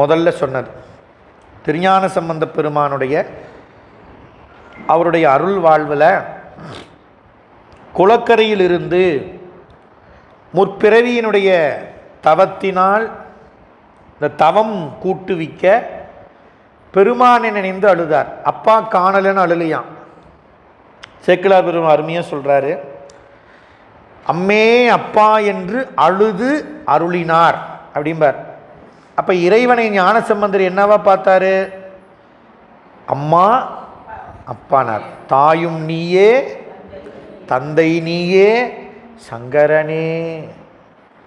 முதல்ல சொன்னது திருஞான சம்பந்த பெருமானுடைய அவருடைய அருள் வாழ்வில் குளக்கரையிலிருந்து முற்பிறவியினுடைய தவத்தினால் இந்த தவம் கூட்டுவிக்க பெருமானை நினைந்து அழுதார். அப்பா காணலன்னு அழுலையாம். சேக்கிழார் பெருமான் அருமையாக சொல்கிறாரு, அம்மே அப்பா என்று அழுது அருளினார் அப்படிம்பார். அப்போ இறைவனை ஞானசம்பந்தர் என்னவா பார்த்தாரு? அம்மா அப்பானார். தாயும் நீயே தந்தை நீயே சங்கரனே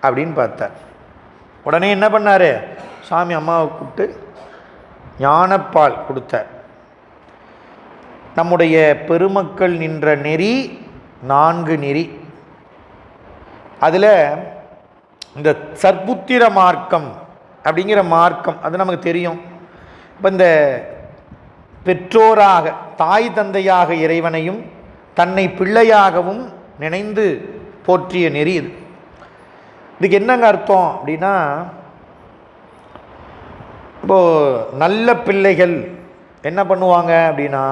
அப்படின்னு பார்த்தார். உடனே என்ன பண்ணார்? சாமி அம்மாவை கூப்பிட்டு ஞானப்பால் கொடுத்தார். நம்முடைய பெருமக்கள் நின்ற நெறி 4 நெறி. அதில் இந்த சற்புத்திர மார்க்கம் அப்படிங்கிற மார்க்கம் அது நமக்கு தெரியும். இப்போ இந்த பெற்றோராக தாய் தந்தையாக இறைவனையும் தன்னை பிள்ளையாகவும் நினைந்து போற்றிய நெறி இது. இதுக்கு என்னங்க அர்த்தம் அப்படின்னா, இப்போது நல்ல பிள்ளைகள் என்ன பண்ணுவாங்க அப்படின்னா,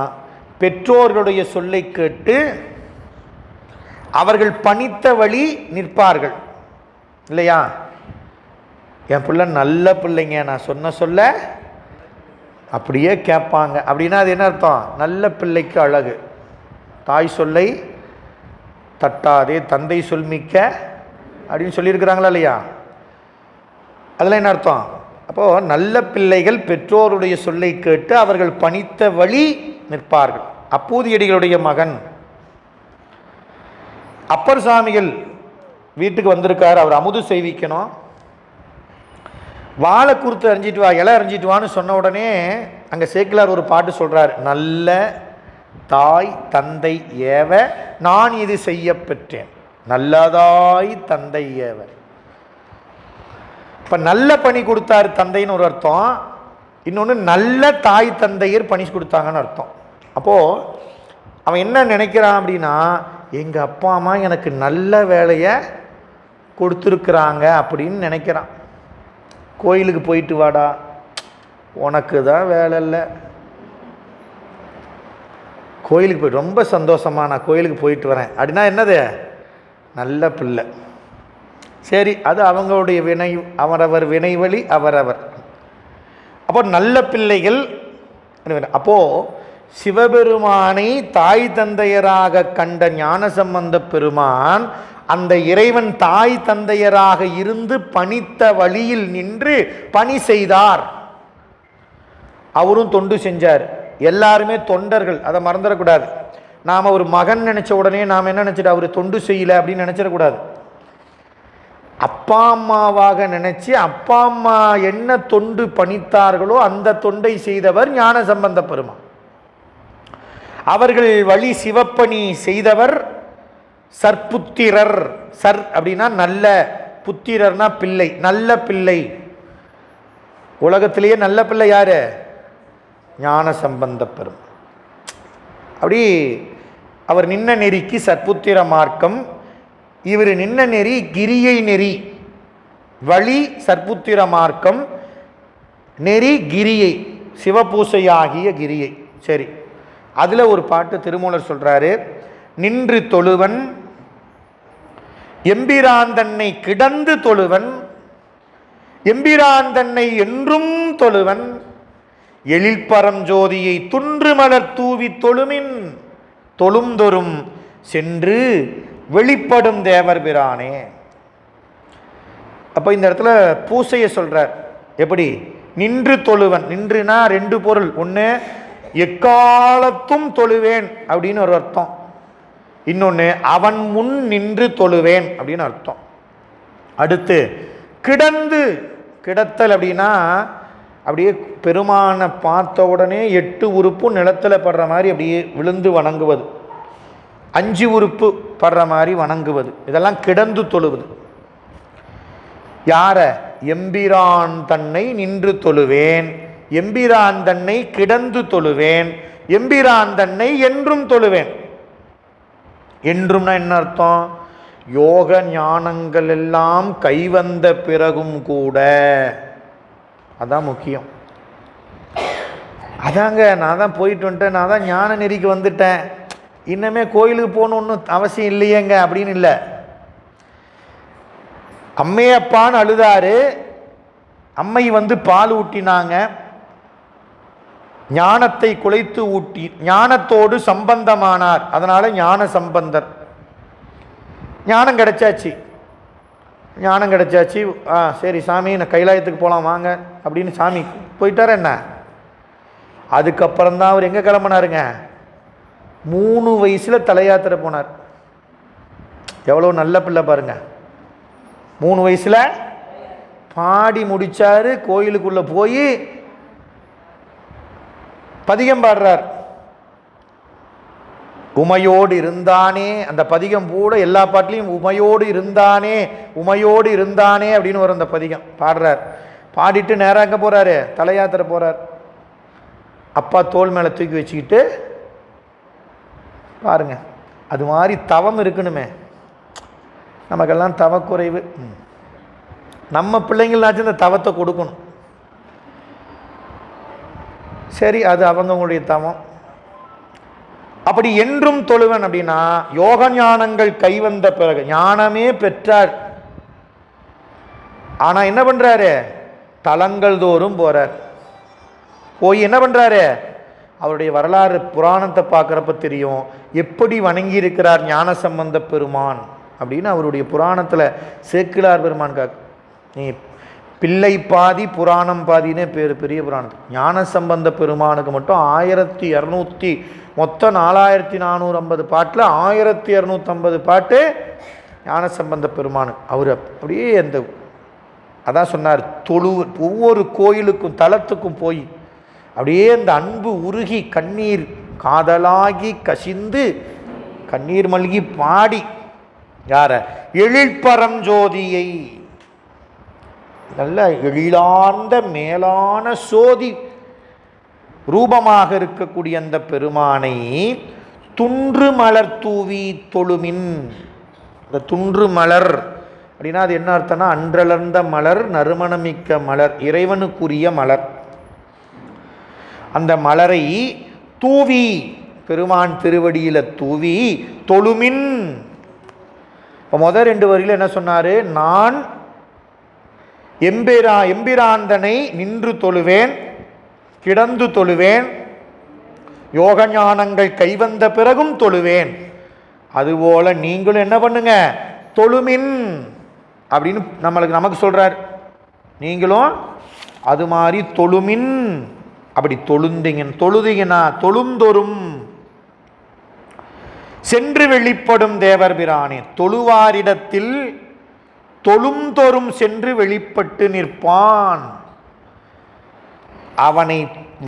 பெற்றோர்களுடைய சொல்லை கேட்டு அவர்கள் பணித்த வழி நிற்பார்கள் இல்லையா? என் பிள்ளை நல்ல பிள்ளைங்க, நான் சொல்ல அப்படியே கேட்பாங்க அப்படின்னா அது என்ன அர்த்தம்? நல்ல பிள்ளைக்கு அழகு. தாய் சொல்லை தட்டாதே தந்தை சொல்மிக்க அப்படின்னு சொல்லியிருக்கிறாங்களா இல்லையா? அதெல்லாம் என்ன அர்த்தம்? அப்போது நல்ல பிள்ளைகள் பெற்றோருடைய சொல்லை கேட்டு அவர்கள் பணித்த வழி நிற்பார்கள். அப்பூதியடிகளுடைய மகன் அப்பர் சாமிகள் வீட்டுக்கு வந்திருக்கார். அவர் அமுது செய்விக்கணும். வாழை குறுத்து அறிஞ்சிட்டு வா, இலை அறிஞ்சிட்டு வான்னு சொன்ன உடனே அங்கே சேக்கிழார் ஒரு பாட்டு சொல்கிறார், நல்ல தாய் தந்தை ஏவ நான் இது செய்ய பெற்றேன். நல்லதாய் தந்தை ஏவ. இப்போ நல்ல பணி கொடுத்தார் தந்தைன்னு ஒரு அர்த்தம், இன்னொன்று நல்ல தாய் தந்தையர் பணி கொடுத்தாங்கன்னு அர்த்தம். அப்போது அவன் என்ன நினைக்கிறான் அப்படின்னா, எங்கள் அப்பா அம்மா எனக்கு நல்ல வேலையை கொடுத்துருக்குறாங்க அப்படின்னு நினைக்கிறான். கோயிலுக்கு போயிட்டு வாடா, உனக்கு தான் வேலை இல்லை. கோயிலுக்கு போய் ரொம்ப சந்தோஷமா, நான் கோயிலுக்கு போயிட்டு வரேன் அப்படின்னா என்னது? நல்ல பிள்ளை. சரி, அது அவங்களுடைய வினை, அவரவர் வினைவழி அவரவர். அப்போ நல்ல பிள்ளைகள். அப்போது சிவபெருமானை தாய் தந்தையராக கண்ட ஞானசம்பந்த பெருமான் அந்த இறைவன் தாய் தந்தையராக இருந்து பணித்த வழியில் நின்று பணி செய்தார். அவரும் தொண்டு செஞ்சார். எல்லாருமே தொண்டர்கள், அதை மறந்துடக்கூடாது. நாம் ஒரு மகன் நினச்ச உடனே நாம் என்ன நினச்சிட்டு அவர் தொண்டு செய்யலை அப்படின்னு நினச்சிடக்கூடாது. அப்பா அம்மாவாக நினச்சி அப்பா அம்மா என்ன தொண்டு பணித்தார்களோ அந்த தொண்டை செய்தவர் ஞானசம்பந்த பெருமான். அவர்கள் வழி சிவப்பணி செய்தவர் சற்புத்திரர். சர் அப்படின்னா நல்ல, புத்திரர்னா பிள்ளை, நல்ல பிள்ளை. உலகத்திலேயே நல்ல பிள்ளை யாரு? ஞானசம்பந்த பெருமான். அப்படி அவர் நின்ன நெறிக்கு சற்புத்திர மார்க்கம், இவர் நின்ன நெறி கிரியை நெறி. வழி சற்புத்திர மார்க்கம், நெறி கிரியை, சிவபூசையாகிய கிரியை. சரி, அதில் ஒரு பாட்டு திருமூலர் சொல்கிறாரு, நின்று தொழுவன் எம்பிராந்தன்னை கிடந்து தொழுவன், எம்பிராந்தன்னை என்றும் தொழுவன், எழில் பரஞ்சோதியை துன்று மலர் தூவி தொழுமின் தொழுந்தொரும் சென்று வெளிப்படும் தேவர் பிரானே. அப்போ இந்த இடத்துல பூசையை சொல்கிறார். எப்படி? நின்று தொழுவன். நின்றுனா 2 பொருள். ஒன்று எக்காலத்தும் தொழுவேன் அப்படின்னு ஒரு அர்த்தம், இன்னொன்று அவன் முன் நின்று தொழுவேன் அப்படின்னு அர்த்தம். அடுத்து கிடந்து, கிடத்தல் அப்படின்னா அப்படியே பெருமானை பார்த்த உடனே 8 உறுப்பும் நிலத்தில் படுற மாதிரி அப்படியே விழுந்து வணங்குவது, 5 உறுப்பு படுற மாதிரி வணங்குவது, இதெல்லாம் கிடந்து தொழுவது. யார? எம்பிரான் தன்னை நின்று தொழுவேன், எம்பிரான் தன்னை கிடந்து தொழுவேன், எம்பிரான் தன்னை என்றும் தொழுவேன். என்றும்னா என்ன அர்த்தம்? யோக ஞானங்கள் எல்லாம் கைவந்த பிறகும் கூட அதான் முக்கியம். அதாங்க நான் தான் போயிட்டு வந்துட்டேன், நான் தான் ஞான நெறிக்கு வந்துட்டேன், இன்னமே கோயிலுக்கு போகணுன்னு அவசியம் இல்லையேங்க அப்படின்னு இல்லை. அம்மையப்பான்னு அழுதாரு, அம்மை வந்து பால் ஊட்டினாங்க, ஞானத்தை குலைத்து ஊட்டி ஞானத்தோடு சம்பந்தமானார், அதனால ஞான சம்பந்தர். ஞானம் கிடைச்சாச்சு, ஞானம் கிடைச்சாச்சு. சரி சாமி நான் கைலாயத்துக்கு போகலாம் வாங்க அப்படின்னு சாமி போயிட்டார். என்ன அதுக்கப்புறம்தான் அவர் எங்கே கிளம்பினாருங்க? 3 வயசில் தலையாத்திரை போனார். எவ்வளோ நல்ல பிள்ளை பாருங்க. 3 வயசில் பாடி முடிச்சாரு, கோயிலுக்குள்ள போய் பதிகம் பாடுறார். உமையோடு இருந்தானே, அந்த பதிகம் கூட எல்லா பாட்டிலையும் உமையோடு இருந்தானே உமையோடு இருந்தானே அப்படின்னு வரும். அந்த பதிகம் பாடுறார். பாடிட்டு நேராக எங்கே போறாரு? தலையாத்திரை போறார். அப்பா தோல் மேலே தூக்கி வச்சுக்கிட்டு பாருங்க. அது மாதிரி தவம் இருக்கணுமே. நமக்கெல்லாம் தவக்குறைவு. நம்ம பிள்ளைங்களாச்சும் இந்த தவத்தை கொடுக்கணும். சரி, அது அவங்களுடைய தவம். அப்படி என்றும் தொழுவன் அப்படின்னா யோக ஞானங்கள் கைவந்த பிறகு ஞானமே பெற்றார். ஆனா என்ன பண்றாரு? தலங்கள் தோறும் போறார். போய் என்ன பண்றாரு? அவருடைய வரலாறு புராணத்தை பார்க்குறப்ப தெரியும் எப்படி வணங்கி இருக்கிறார் ஞான சம்பந்த பெருமான் அப்படின்னு. அவருடைய புராணத்தில் சேக்கிழார் பெருமான் நீ பிள்ளை பாதி புராணம் பாதினே பேர் பெரிய புராணம். ஞான சம்பந்த பெருமானுக்கு மட்டும் 1200 மொத்தம் 4450 பாட்டில் 1250 பாட்டு ஞான சம்பந்த பெருமானுக்கு. அவர் அப்படியே அந்த அதான் சொன்னார், ஒவ்வொரு கோயிலுக்கும் தலத்துக்கும் போய் அப்படியே அந்த அன்பு உருகி கண்ணீர் காதலாகி கசிந்து கண்ணீர் மல்கி பாடி யார எழில்பரம் ஜோதியை, நல்ல எழிலார்ந்த மேலான சோதி ரூபமாக இருக்கக்கூடிய அந்த பெருமானை துன்று மலர் தூவி தொழுமின். இந்த துன்று மலர் அப்படின்னா அது என்ன அர்த்தம்னா அன்றலர்ந்த மலர், நறுமணமிக்க மலர், இறைவனுக்குரிய மலர். அந்த மலரை தூவி பெருமான் திருவடியில தூவி தொழுமின். முதல் 2 வரியில என்ன சொன்னாரு? நான் எம்பிராந்தனை நின்று தொழுவேன், கிடந்து தொழுவேன், யோக ஞானங்கள் கைவந்த பிறகும் தொழுவேன். அதுபோல நீங்களும் என்ன பண்ணுங்க? தொழுமின் அப்படின்னு நமக்கு சொல்றார். நீங்களும் அது மாதிரி தொழுமின். அப்படி தொழுதீங்கன்னா தொழுந்தொரும் சென்று வெளிப்படும் தேவர் பிரானே. தொழுவாரிடத்தில் தொழுந்தொரும் சென்று வெளிப்பட்டு நிற்பான். அவனை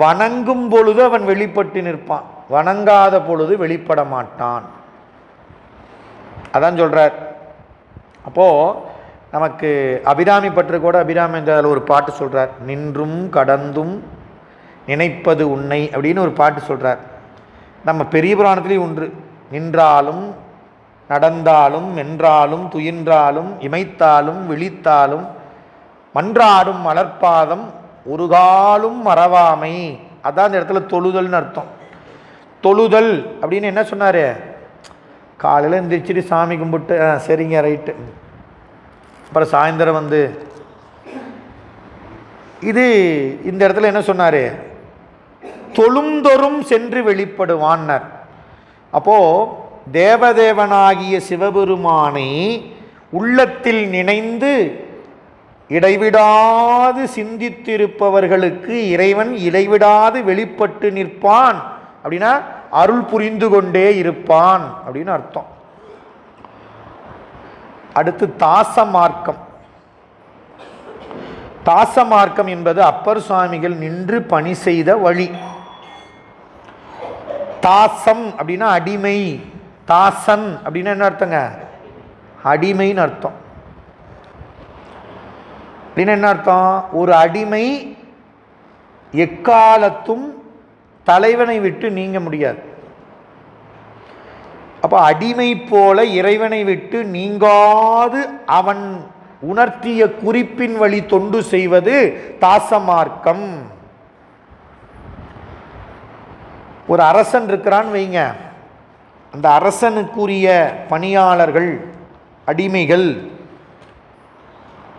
வணங்கும் பொழுது அவன் வெளிப்பட்டு நிற்பான், வணங்காத பொழுது வெளிப்பட மாட்டான். அதான் சொல்றார். அப்போ நமக்கு அபிராமி பற்று கூட அபிராமி ஒரு பாட்டு சொல்றார். நின்றும் கடந்தும் நினைப்பது உன்னை அப்படின்னு ஒரு பாட்டு சொல்றார். நம்ம பெரிய புராணத்திலேயும் ஒன்று. நின்றாலும் நடந்தாலும் மென்றாலும் துயின்றாலும் இமைத்தாலும் விழித்தாலும் மன்றாடும் மலர்பாதம் ஒரு காலும் மறவாமை. அதான் அந்த இடத்துல தொழுதல்னு அர்த்தம். தொழுதல் அப்படின்னு என்ன சொன்னாரு? காலையில் எந்திரிச்சிட்டு சாமி கும்பிட்டு சரிங்க ரைட்டு, அப்புறம் சாயந்தரம் வந்து இது இந்த இடத்துல என்ன சொன்னாரு? தொழுந்தொரும் சென்று வெளிப்படுவான்னர். அப்போ தேவதேவனாகிய சிவபெருமானை உள்ளத்தில் நினைந்து இடைவிடாது சிந்தித்திருப்பவர்களுக்கு இறைவன் இடைவிடாது வெளிப்பட்டு நிற்பான். அப்படின்னா அருள் புரிந்து கொண்டே இருப்பான் அப்படின்னு அர்த்தம். அடுத்து தாச மார்க்கம். தாச மார்க்கம் என்பது அப்பர் சுவாமிகள் நின்று பணி செய்த வழி. தாசம் அப்படின்னா அடிமை, தாசன் அப்படின்னா என்ன அர்த்தங்க? அடிமைன்னு அர்த்தம். அப்படின்னு என்ன அர்த்தம்? ஒரு அடிமை எக்காலத்தும் தலைவனை விட்டு நீங்க முடியாது. அப்போ அடிமை போல இறைவனை விட்டு நீங்காது அவன் உணர்த்திய குறிப்பின் வழி தொண்டு செய்வது தாசமார்க்கம். ஒரு அரசன் இருக்கிறான்னு வைங்க, அந்த அரசனுக்குரிய பணியாளர்கள் அடிமைகள்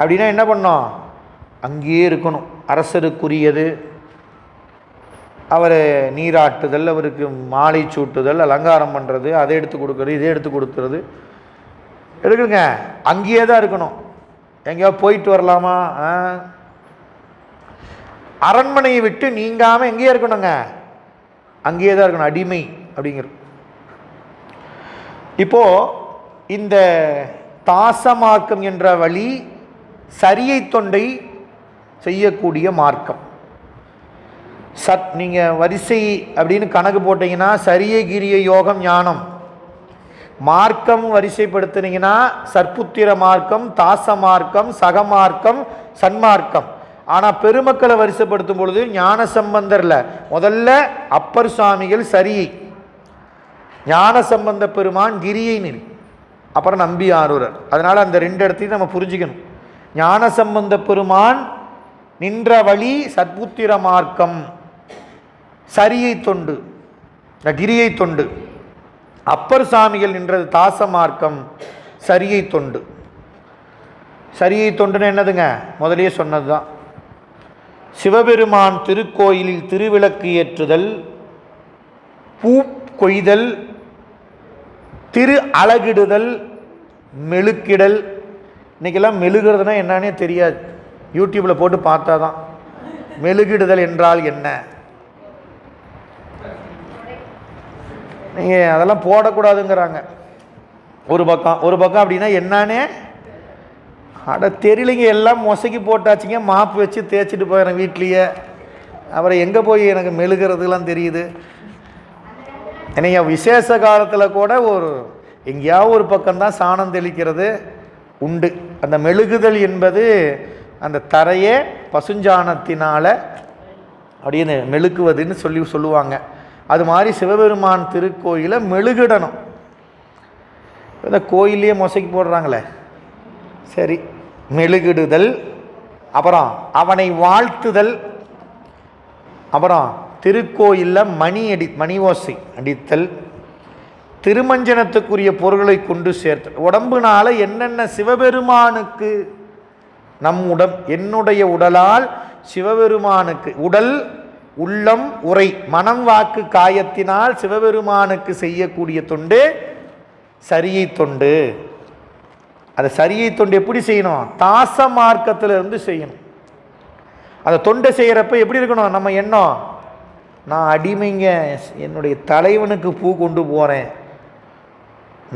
அப்படின்னா என்ன பண்ணோம்? அங்கேயே இருக்கணும். அரசருக்குரியது அவர் நீராட்டுதல், அவருக்கு மாலை சூட்டுதல், அலங்காரம் பண்ணுறது, அதை எடுத்து கொடுக்குறது, இதை எடுத்து கொடுத்துறது எடுக்குங்க. அங்கேயே தான் இருக்கணும். எங்கேயாவது போயிட்டு வரலாமா? அரண்மனையை விட்டு நீங்காமல் எங்கேயே இருக்கணுங்க, அங்கேயே தான் இருக்கணும். அடிமை அப்படிங்கிறது. இப்போ இந்த தாசமார்க்கம் என்ற வழி சரியை தொண்டை செய்யக்கூடிய மார்க்கம். நீங்கள் வரிசை அப்படின்னு கணக்கு போட்டீங்கன்னா சரியை கிரிய யோகம் ஞானம், மார்க்கம் வரிசைப்படுத்தினீங்கன்னா சற்புத்திர மார்க்கம், தாச மார்க்கம், சகமார்க்கம், சன்மார்க்கம். ஆனால் பெருமக்களை வரிசைப்படுத்தும் பொழுது ஞான சம்பந்தர்ல முதல்ல அப்பர் சுவாமிகள் சரியை, ஞான சம்பந்த பெருமான் கிரியை நெறி, அப்புறம் நம்பி ஆரூரர். அதனால அந்த ரெண்டு இடத்தையும் நம்ம புரிஞ்சுக்கணும். ஞான சம்பந்த பெருமான் நின்ற வழி சற்புத்திர மார்க்கம், சரியை தொண்டு, கிரியை தொண்டு. அப்பர் சாமிகள் நின்றது தாச மார்க்கம், சரியை தொண்டு. சரியை தொண்டுன்னு என்னதுங்க? முதலே சொன்னது தான். சிவபெருமான் திருக்கோயிலில் திருவிளக்கு ஏற்றுதல், பூ கொய்தல், திரு அழகிடுதல், மெழுக்கிடல். இன்றைக்கெல்லாம் மெழுகிறதுனா என்னன்னே தெரியாது. யூடியூப்பில் போட்டு பார்த்தா தான் மெழுகிடுதல் என்றால் என்ன. நீங்கள் அதெல்லாம் போடக்கூடாதுங்கிறாங்க. ஒரு பக்கம் அப்படின்னா என்னன்னே அட தெரியலைங்க. எல்லாம் மொசைக்கு போட்டாச்சுங்க, மாப்பு வச்சு தேய்ச்சிட்டு போயிடுறேன் வீட்லேயே. அப்புறம் எங்கே போய் எனக்கு மெழுகிறதுலாம் தெரியுது. என்னையா விசேஷ காலத்தில் கூட எங்கேயாவது ஒரு பக்கம்தான் சாணம் தெளிக்கிறது உண்டு. அந்த மெழுகுதல் என்பது அந்த தரையே பசுஞ்சாணத்தினால் அப்படின்னு மெழுகுவதுன்னு சொல்லுவாங்க. அது மாதிரி சிவபெருமான் திருக்கோயிலை மெழுகிடணும். இந்த கோயிலையே மொசைக்கு போடுறாங்களே, சரி, மெழுகிடுதல், அப்புறம் அவனை வாழ்த்துதல், அப்புறம் திருக்கோயிலில் மணி ஓசை அடித்தல், திருமஞ்சனத்துக்குரிய பொருள்களை கொண்டு சேர்த்தல். உடம்புனால என்னென்ன சிவபெருமானுக்கு என்னுடைய உடலால் சிவபெருமானுக்கு உடல் உள்ளம் உரை மனம் வாக்கு காயத்தினால் சிவபெருமானுக்கு செய்யக்கூடிய தொண்டு சரியை தொண்டு. அந்த சரியை தொண்டு எப்படி செய்யணும்? தாச மார்க்கத்திலிருந்து செய்யணும். அந்த தொண்டை செய்கிறப்ப எப்படி இருக்கணும் நம்ம எண்ணம்? நான் அடிமைங்க, என்னுடைய தலைவனுக்கு பூ கொண்டு போகிறேன்,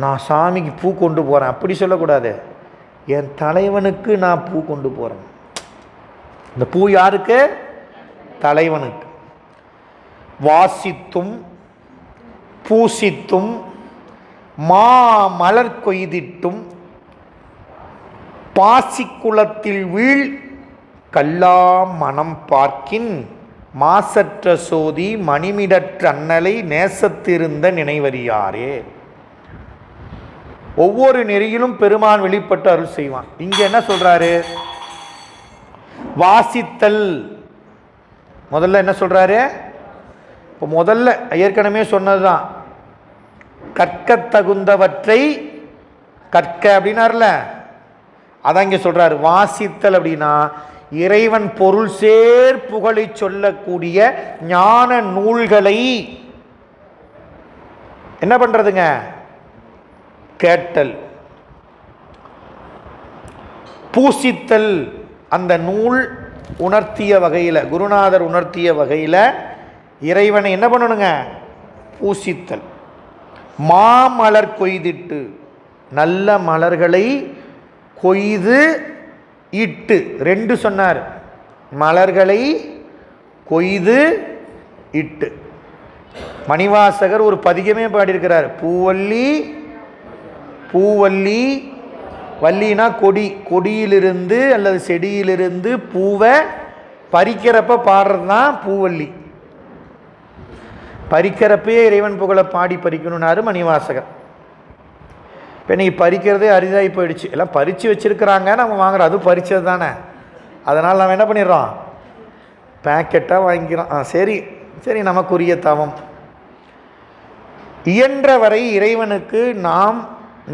நான் சாமிக்கு பூ கொண்டு போகிறேன் அப்படி சொல்லக்கூடாது. என் தலைவனுக்கு நான் பூ கொண்டு போகிறேன். இந்த பூ யாருக்கு? தலைவனுக்கு. வாசித்தும் பூசித்தும் மலர் கொய்திட்டும் பாசிக்குளத்தில் வீழ் கல்லாம் மனம் பார்க்கின் மாசற்ற சோதி மணிமிடற்ற அண்ணலை நேசத்திருந்த நினைவறியாரே. ஒவ்வொரு நெறியிலும் பெருமான் வெளிப்பட்டு அருள் செய்வான். இங்க என்ன சொல்றாரு? வாசித்தல். முதல்ல என்ன சொல்றாரு? இப்போ முதல்ல ஏற்கனவே சொன்னதுதான், கற்க தகுந்தவற்றை கற்க அப்படின்னார்ல, அதான் இங்க சொல்றாரு. வாசித்தல் அப்படின்னா இறைவன் பொருள் சேர் புகழை சொல்லக்கூடிய ஞான நூல்களை என்ன பண்றதுங்க? கேட்டல். பூசித்தல், அந்த நூல் உணர்த்திய வகையில், குருநாதர் உணர்த்திய வகையில் இறைவனை என்ன பண்ணணுங்க? பூசித்தல். மாமலர் கொய்திட்டு, நல்ல மலர்களை கொய்து இட்டு, ரெண்டு சொன்னார். மலர்களை கொய்து இட்டு. மணிவாசகர் ஒரு பதிகமே பாடியிருக்கிறார். பூவல்லி பூவல்லி, வள்ளினா கொடி, கொடியிலிருந்து அல்லது செடியிலிருந்து பூவை பறிக்கிறப்ப பாடுறது தான் பூவல்லி. பறிக்கிறப்பே இறைவன் புகழை பாடி பறிக்கணும்னாரு மணிவாசகர். இப்போ இன்றைக்கி பறிக்கிறதே அரிதாகி போயிடுச்சு. எல்லாம் பறித்து வச்சுருக்கிறாங்க, நம்ம வாங்குகிறோம். அதுவும் பறித்தது தானே, அதனால் நம்ம என்ன பண்ணிடுறோம், பேக்கெட்டாக வாங்கிக்கிறோம். சரி சரி, நமக்குரிய தவம். இயன்றவரை இறைவனுக்கு நாம்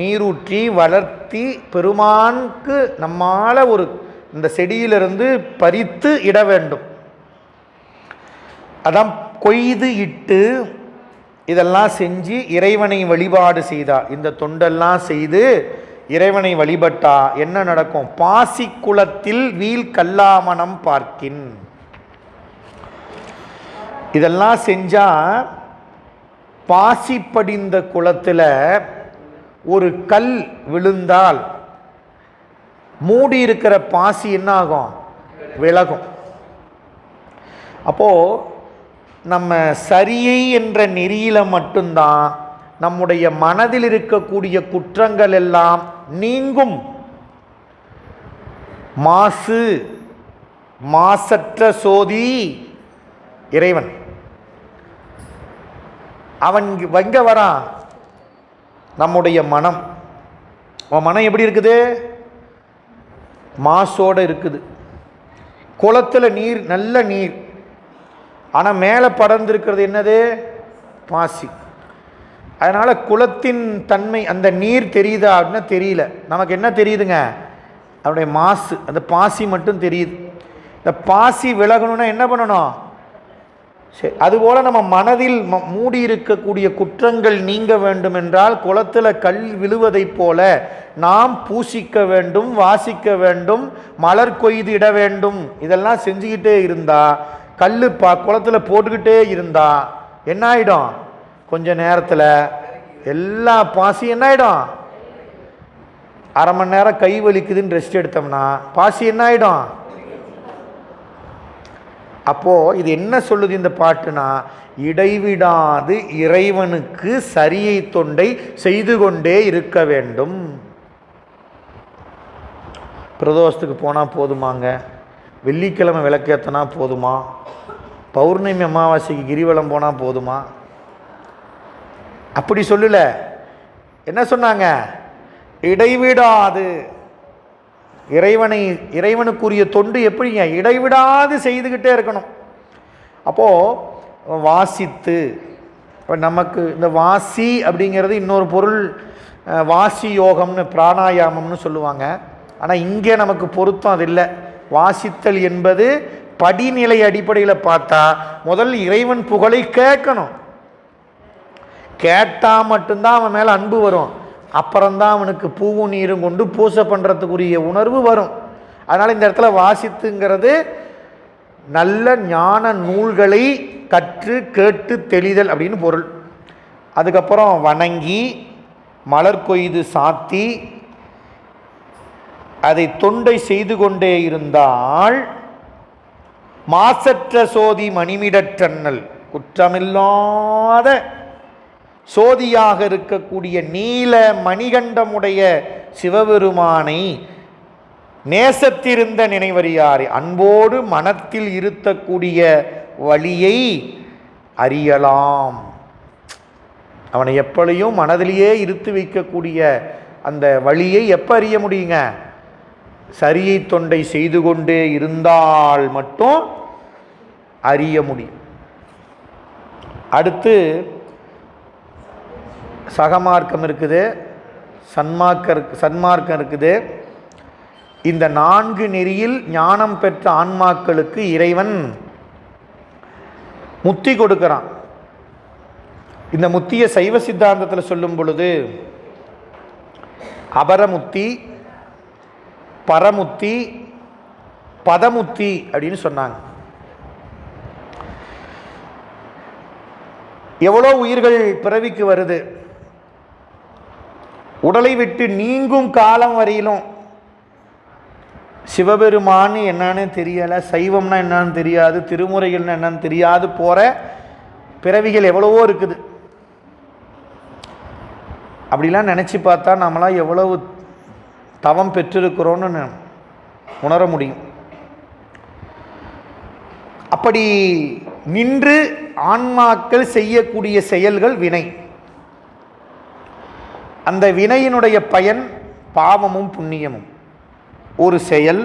நீரூற்றி வளர்த்தி பெருமானுக்கு நம்மால் ஒரு இந்த செடியிலிருந்து பறித்து இட வேண்டும். அதான் கொய்து இட்டு இதெல்லாம் செஞ்சு இறைவனை வழிபாடு செய்தா. இந்த தொண்டெல்லாம் செய்து இறைவனை வழிபட்டா என்ன நடக்கும்? பாசி குளத்தில் வீல் கல்லாமணம் பார்க்கின். இதெல்லாம் செஞ்சா பாசி படிந்த குளத்தில் ஒரு கல் விழுந்தால் மூடி இருக்கிற பாசி என்ன ஆகும்? விலகும். அப்போ நம்ம சரியை என்ற நெறியில மட்டும்தான் நம்முடைய மனதில் இருக்கக்கூடிய குற்றங்கள் எல்லாம் நீங்கும். மாசற்ற சோதி இறைவன். அவன் எங்க வரான்? நம்முடைய மனம். உன் மனம் எப்படி இருக்குது? மாசோடு இருக்குது. குளத்தில் நீர், நல்ல நீர், ஆனால் மேலே படர்ந்திருக்கிறது என்னது? பாசி. அதனால் குளத்தின் தன்மை, அந்த நீர் தெரியுதா அப்படின்னா தெரியல. நமக்கு என்ன தெரியுதுங்க? அதனுடைய மாசு, அந்த பாசி மட்டும் தெரியுது. இந்த பாசி விலகணும்னா என்ன பண்ணணும்? சரி, அதுபோல் நம்ம மனதில் மூடி இருக்கக்கூடிய குற்றங்கள் நீங்க வேண்டும் என்றால் குளத்தில் கல் விழுவதைப் போல நாம் பூசிக்க வேண்டும், வாசிக்க வேண்டும், மலர் கொய்து இட வேண்டும். இதெல்லாம் செஞ்சுக்கிட்டே இருந்தா, கல் குளத்தில் போட்டுக்கிட்டே இருந்தா என்ன ஆகிடும்? கொஞ்ச நேரத்தில் எல்லா பாசி என்ன ஆகிடும்? அரை மணி நேரம் கை வலிக்குதுன்னு ரெஸ்ட் எடுத்தோம்னா பாசி என்ன ஆகிடும்? அப்போது இது என்ன சொல்லுது இந்த பாட்டுனா, இடைவிடாது இறைவனுக்கு சரியை தொண்டை செய்து கொண்டே இருக்க வேண்டும். பிரதோஷத்துக்கு போனால் போதுமாங்க? வெள்ளிக்கிழமை விளக்கேற்றினா போதுமா? பௌர்ணமி அமாவாசைக்கு கிரிவலம் போனால் போதுமா? அப்படி சொல்லல. என்ன சொன்னாங்க? இடைவிடாது இறைவனுக்குரிய தொண்டு எப்படிங்க? இடைவிடாது செய்துக்கிட்டே இருக்கணும். அப்போது வாசித்து, நமக்கு இந்த வாசி அப்படிங்கிறது இன்னொரு பொருள், வாசி யோகம்னு பிராணாயாமம்னு சொல்லுவாங்க. ஆனால் இங்கே நமக்கு பொருத்தம் அது இல்லை. வாசித்தல் என்பது படிநிலை அடிப்படையில் பார்த்தா முதல் இறைவன் புகழை கேட்கணும். கேட்டால் மட்டும்தான் அவன் மேலே அன்பு வரும். அப்புறம்தான் அவனுக்கு பூவும் நீரும் கொண்டு பூசை பண்ணுறதுக்குரிய உணர்வு வரும். அதனால் இந்த இடத்துல வாசித்துங்கிறது நல்ல ஞான நூல்களை கற்று கேட்டு தெளிதல் அப்படின்னு பொருள். அதுக்கப்புறம் வணங்கி மலர் கொய்து சாத்தி அதை தொண்டை செய்து கொண்டே இருந்தால் மாசற்ற சோதி மணிமிடற்றண்ணல், குற்றமில்லாத சோதியாக இருக்கக்கூடிய நீல மணிகண்டமுடைய சிவபெருமானை நேசத்திருந்த நினைவறியாரை, அன்போடு மனத்தில் இருத்தக்கூடிய வழியை அறியலாம். அவனை எப்பளையும் மனதிலேயே இருத்து வைக்கக்கூடிய அந்த வழியை எப்போ அறிய முடியுங்க? சரியை தொண்டை செய்து கொண்டே இருந்தால் மட்டும் அறிய முடியும். அடுத்து சகமார்க்கம் இருக்குது, சன்மார்க்கம் இருக்குது. இந்த 4 நெறியில் ஞானம் பெற்ற ஆன்மாக்களுக்கு இறைவன் முத்தி கொடுக்கிறான். இந்த முத்தியை சைவ சித்தாந்தத்தில் சொல்லும் பொழுது அபரமுத்தி, பரமுத்தி, பதமுத்தி அப்படின்னு சொன்னாங்க. எவ்வளோ உயிர்கள் பிறவிக்கு வருது, உடலை விட்டு நீங்கும் காலம் வரையிலும் சிவபெருமான் என்னன்னு தெரியலை, சைவம்னா என்னன்னு தெரியாது, திருமுறைகள்னா என்னன்னு தெரியாது போகிற பிறவிகள் எவ்வளவோ இருக்குது. அப்படிலாம் நினச்சி பார்த்தா நம்மளாம் எவ்வளவு தவம் பெற்றிருக்கிறோன்னு உணர முடியும். அப்படி நின்று ஆன்மாக்கள் செய்யக்கூடிய செயல்கள் வினை. அந்த வினையினுடைய பயன் பாவமும் புண்ணியமும். ஒரு செயல்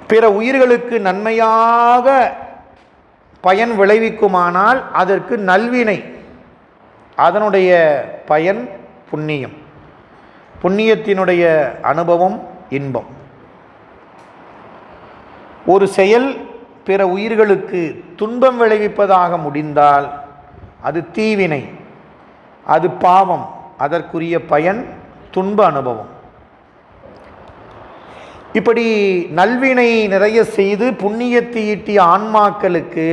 பிற உயிர்களுக்கு நன்மையாக பயன் விளைவிக்குமானால் அதற்கு நல்வினை, அதனுடைய பயன் புண்ணியம். புண்ணியத்தினுடைய அனுபவம் இன்பம். ஒரு செயல் பிற உயிர்களுக்கு துன்பம் விளைவிப்பதாக முடிந்தால் அது தீவினை, அது பாவம், அதற்குரிய பயன் துன்ப அனுபவம். இப்படி நல்வினை நிறைய செய்து புண்ணியத்தை ஈட்டிய ஆன்மாக்களுக்கு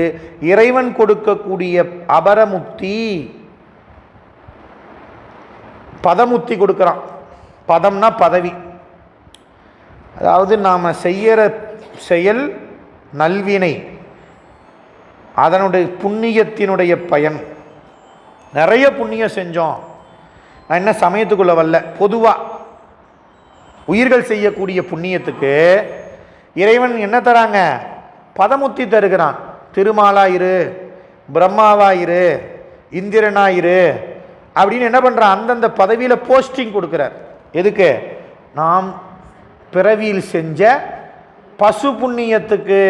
இறைவன் கொடுக்கக்கூடிய அபரமுக்தி, பதமுக்தி கொடுக்குறான். பதம்னா பதவி. அதாவது நாம் செய்கிற செயல் நல்வினை, அதனுடைய புண்ணியத்தினுடைய பயன். நிறைய புண்ணியம் செஞ்சோம், நான் என்ன சமயத்துக்குள்ள வரல, பொதுவாக உயிர்கள் செய்யக்கூடிய புண்ணியத்துக்கு இறைவன் என்ன தராங்க? பதமுத்தி தருகிறான். திருமாலாயிரு, பிரம்மாவாயிரு, இந்திரனாயிரு அப்படின்னு என்ன பண்ணுறான்? அந்தந்த பதவியில் போஸ்டிங் கொடுக்குறார். எதுக்கு? நாம் பிறவியில் செஞ்ச பசு புண்ணியத்துக்கு.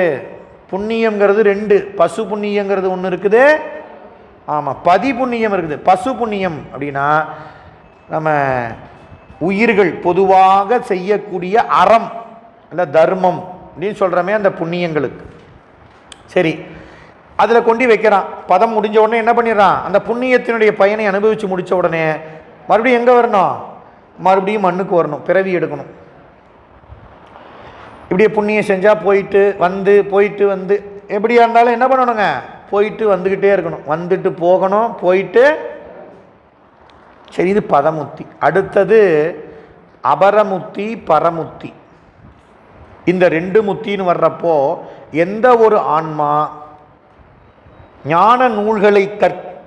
புண்ணியங்கிறது ரெண்டு, பசு புண்ணியங்கிறது ஒன்று இருக்குது, ஆமாம் பதி புண்ணியம் இருக்குது. பசு புண்ணியம் அப்படின்னா நம்ம உயிர்கள் பொதுவாக செய்யக்கூடிய அறம் இல்லை தர்மம் அப்படின்னு சொல்கிறோமே அந்த புண்ணியங்களுக்கு. சரி, அதில் கொண்டு வைக்கிறான். பதம் முடிஞ்ச உடனே என்ன பண்ணிடுறான்? அந்த புண்ணியத்தினுடைய பயனை அனுபவித்து முடித்த உடனே மறுபடியும் எங்கே வரணும்? மறுபடியும் மண்ணுக்கு வரணும், பிறவி எடுக்கணும். இப்படியே புண்ணியம் செஞ்சால் போயிட்டு வந்து போயிட்டு வந்து எப்படியா இருந்தாலும் என்ன பண்ணணுங்க? போயிட்டு வந்துக்கிட்டே இருக்கணும், வந்துட்டு போகணும், போயிட்டு. சரி, இது பதமுத்தி. அடுத்தது அபரமுத்தி, பரமுத்தி. இந்த ரெண்டு முத்தின்னு வர்றப்போ எந்த ஒரு ஆன்மா ஞான நூல்களை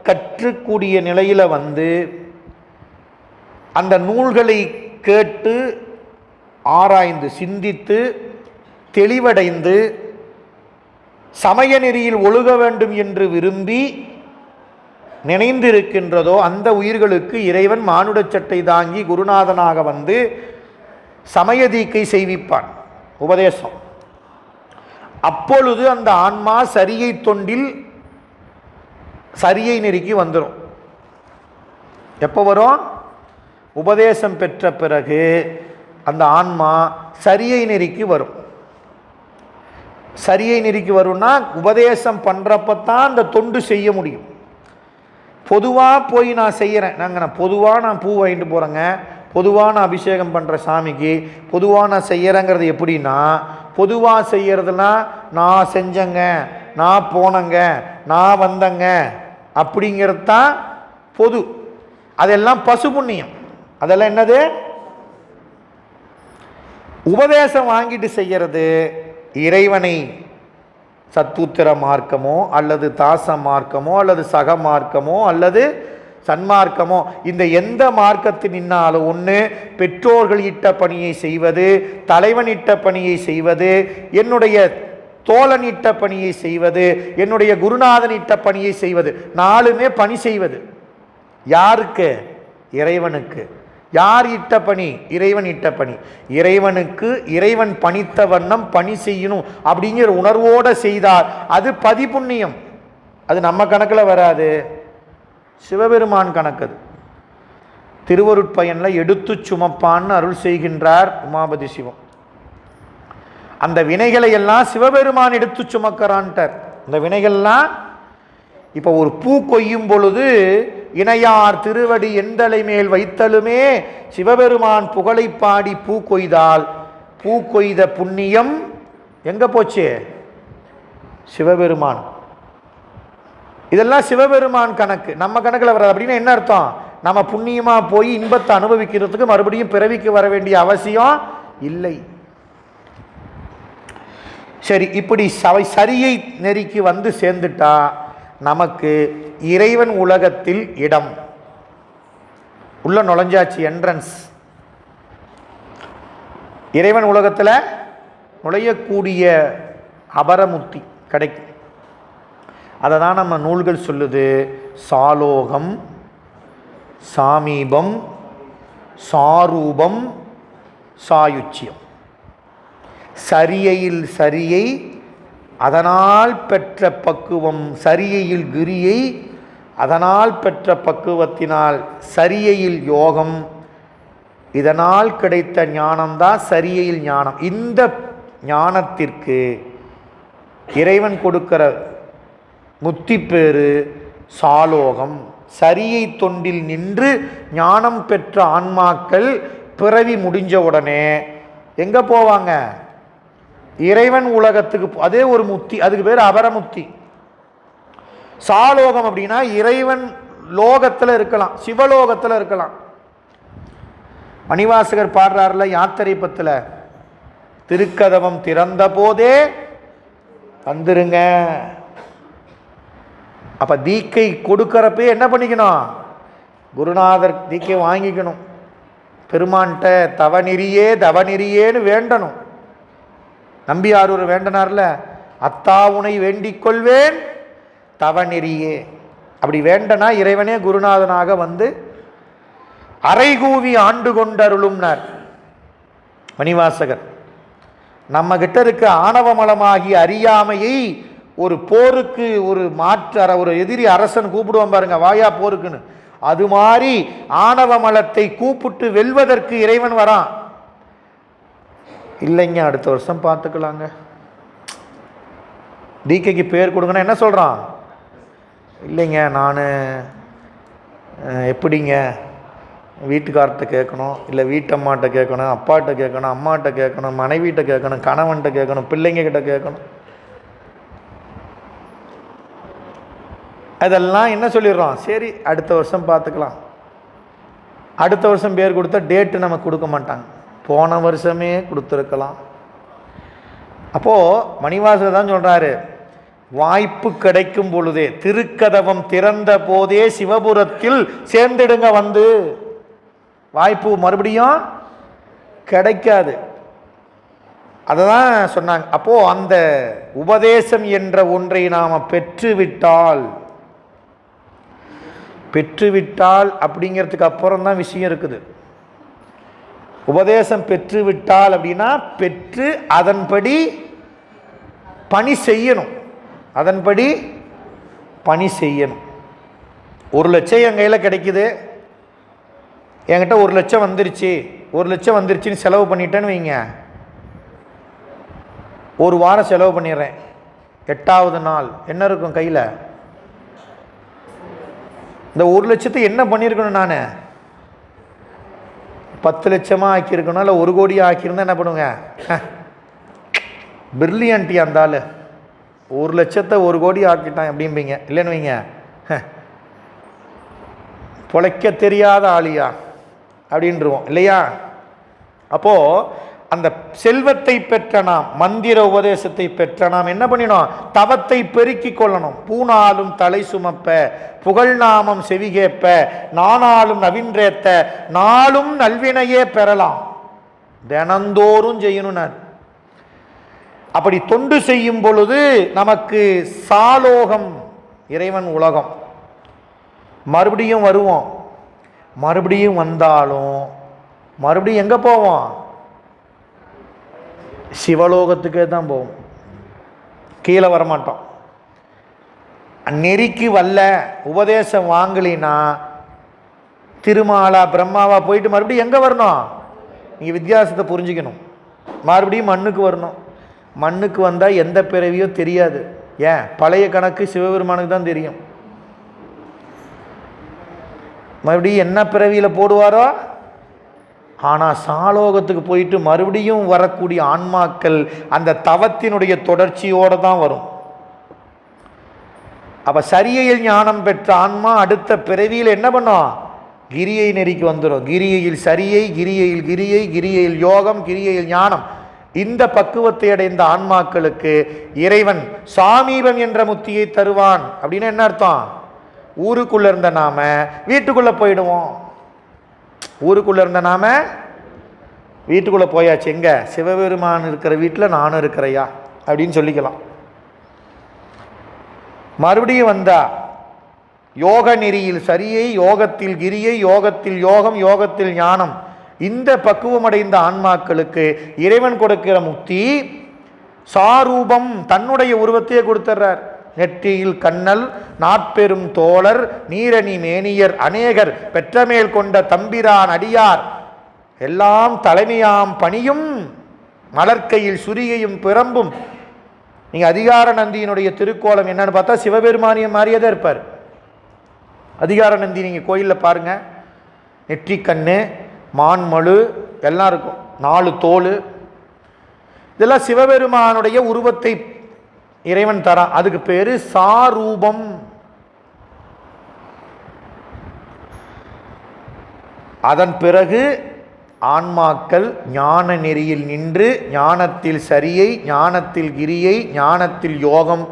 கற்றுக்கூடிய நிலையில் வந்து அந்த நூல்களை கேட்டு ஆராய்ந்து சிந்தித்து தெளிவடைந்து சமய நெறியில் ஒழுக வேண்டும் என்று விரும்பி நினைந்திருக்கின்றதோ அந்த உயிர்களுக்கு இறைவன் மானுட சட்டை தாங்கி குருநாதனாக வந்து சமய தீக்கை செய்விப்பான், உபதேசம். அப்பொழுது அந்த ஆன்மா சரியை தொண்டில் சரியை நெறிக்கு வந்துடும். எப்போ வரும்? உபதேசம் பெற்ற பிறகு அந்த ஆன்மா சரியை நெறிக்கு வரும். சரியை நெறிக்கு வரும்னா உபதேசம் பண்ணுறப்பத்தான் அந்த தொண்டு செய்ய முடியும். பொதுவாக போய் நான் செய்கிறேன், நான் பொதுவாக நான் பூ வாங்கிட்டு போகிறேங்க, பொதுவாக நான் அபிஷேகம் பண்ணுற சாமிக்கு, பொதுவாக நான் செய்கிறேங்கிறது எப்படின்னா, பொதுவாக செய்கிறதுனா நான் செஞ்சேங்க, நான் போனேங்க, நான் வந்தேங்க அப்படிங்கிறது தான் பொது. அதெல்லாம் பசு புண்ணியம். அதெல்லாம் என்னது? உபதேசம் வாங்கிட்டு செய்கிறது இறைவனை சத்புத்திர மார்க்கமோ அல்லது தாச மார்க்கமோ அல்லது சக மார்க்கமோ அல்லது சன்மார்க்கமோ, இந்த எந்த மார்க்கத்தில் நின்னாலும் ஒன்று பெற்றோர்கள் இட்ட பணியை செய்வது, தலைவன் இட்ட பணியை செய்வது, என்னுடைய தோழன் இட்ட பணியை செய்வது, என்னுடைய குருநாதன் இட்ட பணியை செய்வது, நாலுமே பணி செய்வது. யாருக்கு? இறைவனுக்கு. யார் இட்ட பணி? இறைவன் இட்ட பணி. இறைவனுக்கு இறைவன் பணித்த வண்ணம் பணி செய்யணும் அப்படிங்கிற உணர்வோடு செய்தார். அது பதிபுண்ணியம். அது நம்ம கணக்கில் வராது, சிவபெருமான் கணக்கு. அது திருவருட்பயனில் எடுத்து சுமப்பான்னு அருள் செய்கின்றார் உமாபதி சிவம். அந்த வினைகளை எல்லாம் சிவபெருமான் எடுத்து சுமக்கிறான்ட்டார். இந்த வினைகள்லாம் இப்போ ஒரு பூ கொய்யும் பொழுது இணையார் திருவடி எந்தலை மேல் வைத்தலுமே சிவபெருமான் புகழை பாடி பூ கொய்தால் பூ கொய்த புண்ணியம் எங்க போச்சு? சிவபெருமான். இதெல்லாம் சிவபெருமான் கணக்கு, நம்ம கணக்கில் வராது. அப்படின்னா என்ன அர்த்தம்? நம்ம புண்ணியமா போய் இன்பத்தை அனுபவிக்கிறதுக்கு மறுபடியும் பிறவிக்கு வர வேண்டிய அவசியம் இல்லை. சரி, இப்படி சரியை நெறிக்கு வந்து சேர்ந்துட்டா நமக்கு இறைவன் உலகத்தில் இடம் உள்ள நுழைஞ்சாச்சு, என்ட்ரன்ஸ். இறைவன் உலகத்தில் நுழையக்கூடிய அபரமுத்தி கிடைக்கும். அதை தான் நம்ம நூல்கள் சொல்லுது. சாலோகம் சாமீபம், சாரூபம், சாயுச்சியம். சரியையில் சரியை, அதனால் பெற்ற பக்குவம். சரியையில் கிரியை, அதனால் பெற்ற பக்குவத்தினால் சரியையில் யோகம். இதனால் கிடைத்த ஞானம்தான் சரியையில் ஞானம். இந்த ஞானத்திற்கு இறைவன் கொடுக்கிற முத்தி பேரு சாலோகம். சரியை தொண்டில் நின்று ஞானம் பெற்ற ஆன்மாக்கள் பிறவி முடிஞ்ச உடனே எங்க போவாங்க? இறைவன் உலகத்துக்கு. அதே ஒரு முத்தி, அதுக்கு பேர் அபரமுத்தி. சாலோகம் அப்படின்னா இறைவன் லோகத்தில் இருக்கலாம், சிவலோகத்தில் இருக்கலாம். மணிவாசகர் பாடுறாருல யாத்திரை பத்தில், திருக்கதவம் திறந்த போதே வந்துருங்க. அப்ப தீக்கை கொடுக்கறப்ப என்ன பண்ணிக்கணும்? குருநாதர் தீக்கை வாங்கிக்கணும். பெருமான்கிட்ட தவநெறியே தவநெறியேன்னு வேண்டணும். நம்பியாரூர் வேண்டனார்ல, அத்தா உனை வேண்டிக் கொள்வேன் தவநெறியே. அப்படி வேண்டனா இறைவனே குருநாதனாக வந்து அறைகூவி ஆண்டு கொண்டருளும்னார் மணிவாசகர். நம்ம கிட்ட இருக்க ஆணவமலமாகி அறியாமையை ஒரு போருக்கு ஒரு ஒரு எதிரி அரசன் கூப்பிடுவான் பாருங்க, வாயா போருக்குன்னு. அது மாதிரி ஆணவமலத்தை கூப்பிட்டு வெல்வதற்கு இறைவன் வரான். இல்லைங்க அடுத்த வருஷம் பார்த்துக்கலாங்க. தீக்கைக்கு பேர் கொடுங்கன்னா என்ன சொல்றான்? இல்லைங்க நான் எப்படிங்க வீட்டுக்கார்ட்ட கேட்கணும், இல்லை வீட்டம்மாட்ட கேட்கணும், அப்பாட்ட கேட்கணும், அம்மாட்ட கேட்கணும், மனைவிட்ட கேட்கணும், கணவன்கிட்ட கேட்கணும், பிள்ளைங்க கிட்ட கேட்கணும். அதெல்லாம் என்ன சொல்லிடுறோம்? சரி அடுத்த வருஷம் பார்த்துக்கலாம். அடுத்த வருஷம் பேர் கொடுத்தா டேட்டு நமக்கு கொடுக்க மாட்டாங்க, போன வருஷமே கொடுத்துருக்கலாம். அப்போது மணிவாசகர் தான் சொல்கிறாரு, வாய்ப்பு கிடைக்கும் பொழுதே, திருக்கதவம் திறந்த போதே சிவபுரத்தில் சேர்ந்துடுங்க. வந்து வாய்ப்பு மறுபடியும் கிடைக்காது. அதை தான் சொன்னாங்க. அப்போது அந்த உபதேசம் என்ற ஒன்றை நாம் பெற்றுவிட்டால் அப்படிங்கிறதுக்கு அப்புறம் தான் விஷயம் இருக்குது. உபதேசம் பெற்றுவிட்டால் அப்படின்னா பெற்று அதன்படி பணி செய்யணும். அதன்படி பணி செய்யணும். 1 லட்சம் என் கையில் கிடைக்குது, என்கிட்ட 1 லட்சம் வந்துருச்சு, 1 லட்சம் வந்துருச்சுன்னு செலவு பண்ணிட்டேன்னு வைங்க. ஒரு வாரம் செலவு பண்ணிடுறேன், 8வது நாள் என்ன இருக்கும் கையில்? இந்த 1 லட்சத்தை என்ன பண்ணியிருக்கணும்? நான் 10 லட்சமாக ஆக்கியிருக்கணும், இல்லை 1 கோடியாக ஆக்கியிருந்தா என்ன பண்ணுங்க? பிரில்லியன்ட்டி அந்த ஆள். 1 லட்சத்தை 1 கோடி ஆக்கிட்டான் அப்படிம்பீங்க. இல்லைன்னு வைங்க, பொழைக்க தெரியாத ஆளியா அப்படின்றுவோம் இல்லையா? அப்போது அந்த செல்வத்தை பெற்ற நாம், மந்திர உபதேசத்தை பெற்ற நாம் என்ன பண்ணினோம்? தவத்தை பெருக்கிக் கொள்ளணும். பூனாலும் தலை சுமப்ப, புகழ்நாமம் செவிகேப்ப, நானாலும் நவின்றேத்த, நாளும் நல்வினையே பெறலாம். தினந்தோறும் செய்யணும். அப்படி தொண்டு செய்யும் பொழுது நமக்கு சாலோகம், இறைவன் உலகம். மறுபடியும் வருவோம். மறுபடியும் வந்தாலும் மறுபடியும் எங்கே போவோம்? சிவலோகத்துக்கே தான் போவோம். கீழே வரமாட்டோம். நெறிக்கு வல்ல உபதேசம் வாங்கலினா திருமாலா பிரம்மாவா போயிட்டு மறுபடியும் எங்கே வரணும்? நீங்கள் வித்தியாசத்தை புரிஞ்சுக்கணும். மறுபடியும் மண்ணுக்கு வரணும். மண்ணுக்கு வந்தால் எந்த பிறவியோ தெரியாது. ஏன்? பழைய கணக்கு சிவபெருமானுக்கு தான் தெரியும். மறுபடியும் என்ன பிறவியில் போடுவாரோ. ஆனால் சாலோகத்துக்கு போயிட்டு மறுபடியும் வரக்கூடிய ஆன்மாக்கள் அந்த தவத்தினுடைய தொடர்ச்சியோடு தான் வரும். அப்போ சரியையில் ஞானம் பெற்ற ஆன்மா அடுத்த பிறவியில் என்ன பண்ணும்? கிரியை நெறிக்கு வந்துடும். கிரியையில் சரியை, கிரியையில் கிரியை, கிரியையில் யோகம், கிரியையில் ஞானம். இந்த பக்குவத்தை அடைந்த ஆன்மாக்களுக்கு இறைவன் சாமீபம் என்ற முத்தியை தருவான். அப்படின்னு என்ன அர்த்தம்? ஊருக்குள்ள இருந்த நாம வீட்டுக்குள்ள போயிடுவோம். ஊருக்குள்ள இருந்த நாம வீட்டுக்குள்ள போயாச்சு. எங்க? சிவபெருமான் இருக்கிற வீட்டில் நானும் இருக்கிறையா அப்படின்னு சொல்லிக்கலாம். மறுபடியும் வந்தா யோக நெறியில் சரியை, யோகத்தில் கிரியை, யோகத்தில் யோகம், யோகத்தில் ஞானம். இந்த பக்குவமடைந்த ஆன்மாக்களுக்கு இறைவன் கொடுக்கிற முக்தி சாரூபம், தன்னுடைய உருவத்தையே கொடுத்துறார். நெற்றியில் கண்ணல், நாட்பெரும் தோழர், நீரணி மேனியர் அநேகர், பெற்றமேல் கொண்ட தம்பிரான் அடியார் எல்லாம் தலைமையாம் பணியும், மலர்க்கையில் சுரிகையும் பிறம்பும். நீங்க அதிகார நந்தியினுடைய திருக்கோலம் என்னன்னு பார்த்தா சிவபெருமானிய மாதிரியே தான் இருப்பார். அதிகார நந்தி நீங்க கோயிலில் பாருங்க, நெற்றி கண்ணு, மான்மழு எல்லாம் இருக்கும், 4 தோல், இதெல்லாம் சிவபெருமானுடைய உருவத்தை இறைவன் தரான். அதுக்கு பேரு சாரூபம். அதன் பிறகு ஆன்மாக்கள் ஞான நெறியில் நின்று ஞானத்தில் சரியை, ஞானத்தில் கிரியை, ஞானத்தில் யோகம்,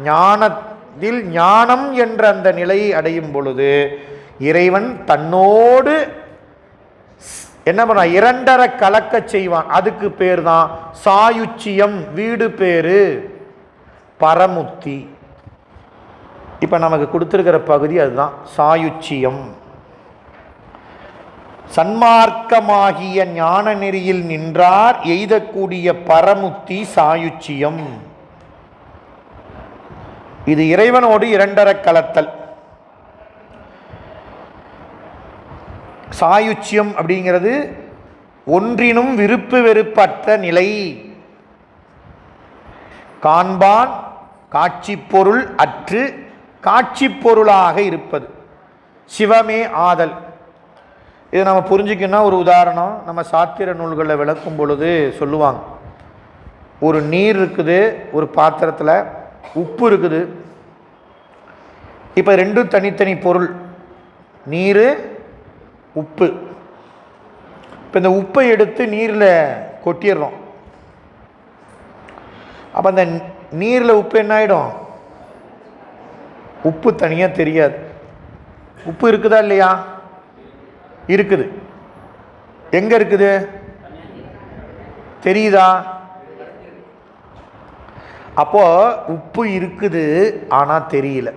ஞானத்தில் ஞானம் என்ற அந்த நிலையை அடையும் பொழுது இறைவன் தன்னோடு என்ன பண்ண, 2 கலக்க செய்வான். அதுக்கு பேர் தான் சாயுச்சியம், வீடு பேரு பரமுத்தி. இப்ப நமக்கு கொடுத்திருக்கிற பகுதி அதுதான் சாயுச்சியம். சன்மார்க்கமாகிய ஞான நெறியில் நின்றார் எய்தக்கூடிய பரமுத்தி சாயுச்சியம். இது இறைவனோடு 2 கலத்தல். சாயுச்சியம் அப்படிங்கிறது ஒன்றினும் விருப்பு வெறுப்பற்ற நிலை. காண்பான் காட்சி பொருள் அற்று காட்சி பொருளாக இருப்பது சிவமே ஆதல். இதை நம்ம புரிஞ்சுக்கணும்னா ஒரு உதாரணம் நம்ம சாத்திர நூல்களில் விளக்கும் பொழுது சொல்லுவாங்க. ஒரு நீர் இருக்குது, ஒரு பாத்திரத்தில் உப்பு இருக்குது. இப்போ 2 தனித்தனி பொருள், நீர் உப்பு. இப்போ இந்த உப்பை எடுத்து நீரில் கொட்டிடுறோம். அப்போ அந்த நீரில் உப்பு என்ன ஆகிடும்? உப்பு தனியாக தெரியாது. உப்பு இருக்குதா இல்லையா? இருக்குது. எங்க இருக்குது? தெரியுதா? அப்போ உப்பு இருக்குது ஆனா தெரியல.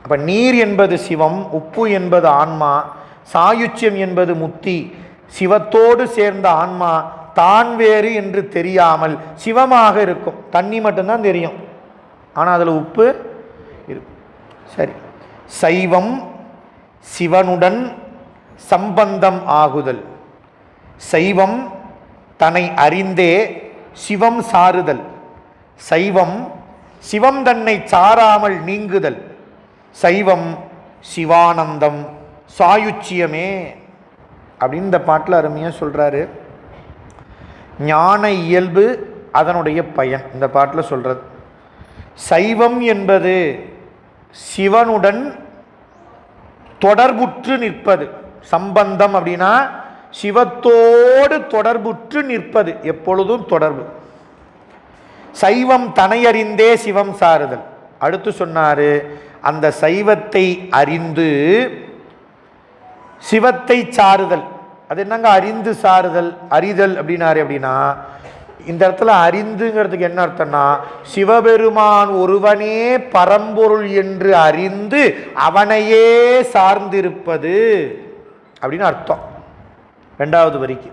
அப்ப நீர் என்பது சிவம், உப்பு என்பது ஆன்மா, சாயுச்சியம் என்பது முத்தி. சிவத்தோடு சேர்ந்த ஆன்மா தான் வேறு என்று தெரியாமல் சிவமாக இருக்கும். தண்ணி மட்டும்தான் தெரியும், ஆனால் அதில் உப்பு இருக்கும். சரி, சைவம் சிவனுடன் சம்பந்தம் ஆகுதல். சைவம் தன்னை அறிந்தே சிவம் சாருதல். சைவம் சிவம் தன்னை சாராமல் நீங்குதல். சைவம் சிவானந்தம் சாயுச்சியமே அப்படின்னு இந்த பாட்டில் அருமையாக சொல்கிறாரு. ஞான இயல்பு அதனுடைய பயன் இந்த பாட்டில் சொல்கிறது. சைவம் என்பது சிவனுடன் தொடர்புற்று நிற்பது. சம்பந்தம் அப்படின்னா சிவத்தோடு தொடர்புற்று நிற்பது, எப்பொழுதும் தொடர்பு. சைவம் தனையறிந்தே சிவம் சாருதல். அடுத்து சொன்னாரு, அந்த சைவத்தை அறிந்து சிவத்தை சாருதல். அது என்னங்க அறிந்து சாருதல், அறிதல் அப்படின்னாரு. அப்படின்னா இந்த இடத்துல அறிந்துங்கிறதுக்கு என்ன அர்த்தம்னா, சிவபெருமான் ஒருவனே பரம்பொருள் என்று அறிந்து அவனையே சார்ந்திருப்பது அப்படின்னு அர்த்தம். 2வது வரிக்கு.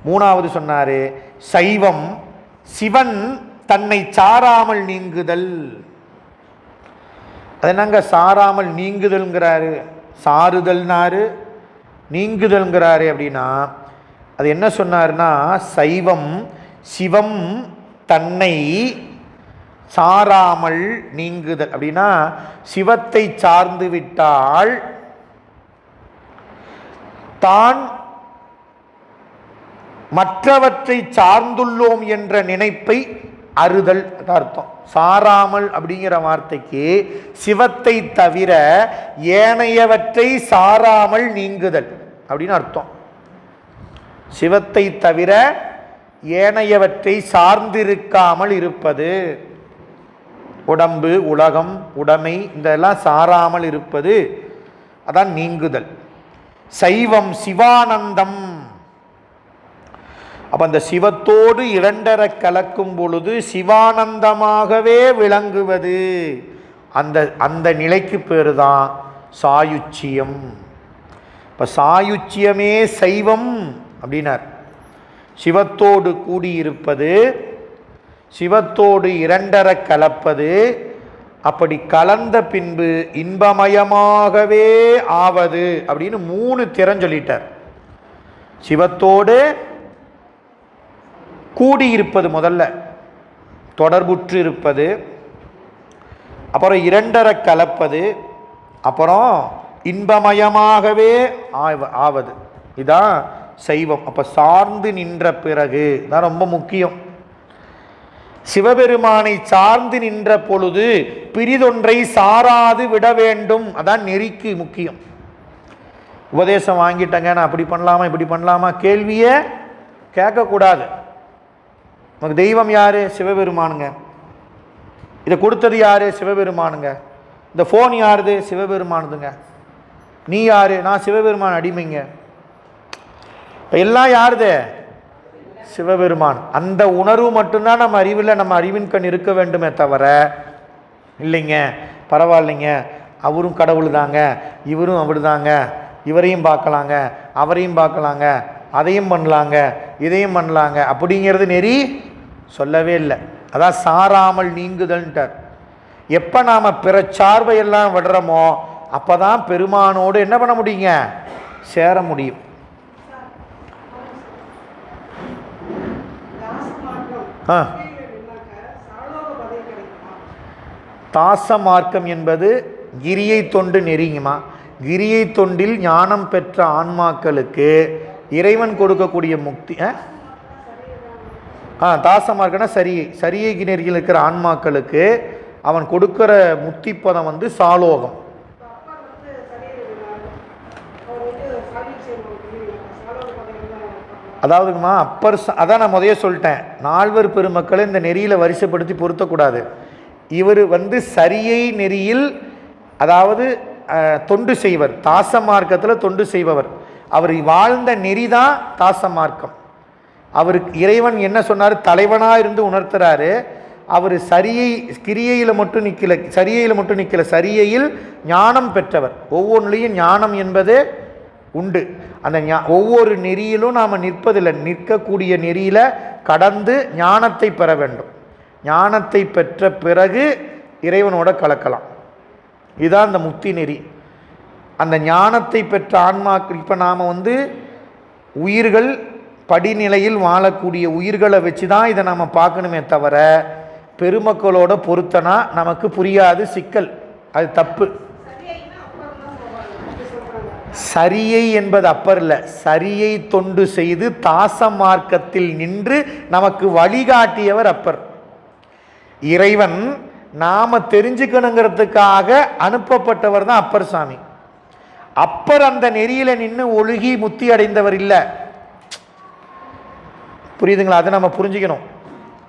3வது சொன்னாரு, சைவம் சிவன் தன்னை சாராமல் நீங்குதல். அது என்னங்க சாராமல் நீங்குதல்ங்கிறாரு? சாருதல்னாரு, நீங்குதல்ங்கிறாரு. அப்படின்னா அது என்ன சொன்னார்னா, சைவம் சிவம் தன்னை சாராமல் நீங்குதல் அப்படின்னா சிவத்தை சார்ந்து விட்டால் தான் மற்றவற்றை சார்ந்துள்ளோம் என்ற நினைப்பை அறுதல் அர்த்தம். சாராமல் அப்படிங்கிற வார்த்தைக்கு சிவத்தை தவிர ஏனையவற்றை சாராமல் நீங்குதல் அப்படின்னு அர்த்தம். சிவத்தை தவிர ஏனையவற்றை சார்ந்திருக்காமல் இருப்பது. உடம்பு, உலகம், உடைமை இதெல்லாம் சாராமல் இருப்பது, அதான் நீங்குதல். சைவம் சிவானந்தம். அப்ப அந்த சிவத்தோடு 2 கலக்கும் பொழுது சிவானந்தமாகவே விளங்குவது. அந்த அந்த நிலைக்கு பேரு தான் சாயுச்சியம். இப்போ சாயுச்சியமே சைவம் அப்படின்னார். சிவத்தோடு கூடியிருப்பது, சிவத்தோடு இரண்டர கலப்பது, அப்படி கலந்த பின்பு இன்பமயமாகவே ஆவது அப்படின்னு 3 திறம் சொல்லிட்டார். சிவத்தோடு கூடியிருப்பது, முதல்ல தொடர்புற்று இருப்பது, அப்புறம் இரண்டர கலப்பது, அப்புறம் இன்பமயமாகவே ஆவது. இதான் சைவம். அப்போ சார்ந்து நின்ற பிறகு தான் ரொம்ப முக்கியம். சிவபெருமானை சார்ந்து நின்ற பொழுது பிரிதொன்றை சாராது விட வேண்டும். அதான் நெறிக்கு முக்கியம். உபதேசம் வாங்கிட்டங்க, நான் அப்படி பண்ணலாமா இப்படி பண்ணலாமா கேள்வியே கேட்கக்கூடாது. நமக்கு தெய்வம் யாரு? சிவபெருமானுங்க. இதை கொடுத்தது யாரு? சிவபெருமானுங்க. இந்த ஃபோன் யாருது? சிவபெருமானுதுங்க. நீ யாரு? நான் சிவபெருமான் அடிமைங்க. எல்லாம் யாருது? சிவபெருமான். அந்த உணர்வு மட்டும்தான் நம்ம அறிவில், நம்ம அறிவின் கண் இருக்க வேண்டுமே தவிர, இல்லைங்க பரவாயில்லைங்க அவரும் கடவுள் தாங்க, இவரும் அவரு தாங்க, இவரையும் பார்க்கலாங்க, அவரையும் பார்க்கலாங்க, அதையும் பண்ணலாங்க, இதையும் பண்ணலாங்க அப்படிங்கிறது நெறி சொல்லவே இல்லை. அதான் சாராமல் நீங்குதல்ன்ட்டார். எப்போ நாம் பிற சார்பையெல்லாம் விடுறோமோ அப்போ தான் பெருமானோடு என்ன பண்ண முடியுங்க? சேர முடியும். தாச மார்க்கம் என்பது கிரியை தொண்டு நெறிங்குமா. கிரியை தொண்டில் ஞானம் பெற்ற ஆன்மாக்களுக்கு இறைவன் கொடுக்கக்கூடிய முக்தி. தாச மார்க்கம்னா சரியை நெறியில் இருக்கிற ஆன்மாக்களுக்கு அவன் கொடுக்கிற முக்தி பதம் வந்து சாலோகம். அதாவதுங்கம்மா அப்பர் அதான் நான் முதல்ல சொல்லிட்டேன், நால்வர் பெருமக்களை இந்த நெறியில் வரிசைப்படுத்தி பொருத்தக்கூடாது. இவர் வந்து சரியை நெறியில், அதாவது தொண்டு செய்வர், தாச மார்க்கத்தில் தொண்டு செய்பவர். அவர் வாழ்ந்த நெறி தான் தாச மார்க்கம். அவருக்கு இறைவன் என்ன சொன்னார்? தலைவனாக இருந்து உணர்த்துறாரு. அவர் கிரியையில் மட்டும் நிற்கல, சரியையில் ஞானம் பெற்றவர். ஒவ்வொன்றிலையும் ஞானம் என்பது உண்டு. அந்த ஒவ்வொரு நெறியிலும் நாம் நிற்பதில்லை, நிற்கக்கூடிய நெறியில் கடந்து ஞானத்தை பெற வேண்டும். ஞானத்தை பெற்ற பிறகு இறைவனோட கலக்கலாம். இதுதான் அந்த முக்தி நெறி. அந்த ஞானத்தை பெற்ற ஆன்மாக்கள், இப்போ நாம் வந்து உயிர்கள் படிநிலையில் வாழக்கூடிய உயிர்களை வச்சு தான் இதை நம்ம பார்க்கணுமே தவிர, பெருமக்களோட பொருத்தனா நமக்கு புரியாது, சிக்கல், அது தப்பு. சரியை என்பது அப்பர் இல்லை, சரியை தொண்டு செய்து தாச மார்க்கத்தில் நின்று நமக்கு வழிகாட்டியவர் அப்பர். இறைவன் நாம தெரிஞ்சுக்கணுங்கிறதுக்காக அனுப்பப்பட்டவர் தான் அப்பர் சாமி. அப்பர் அந்த நெறியில நின்று ஒழுகி முத்தி அடைந்தவர் இல்லை. புரியுதுங்களா? அதை நம்ம புரிஞ்சுக்கணும்.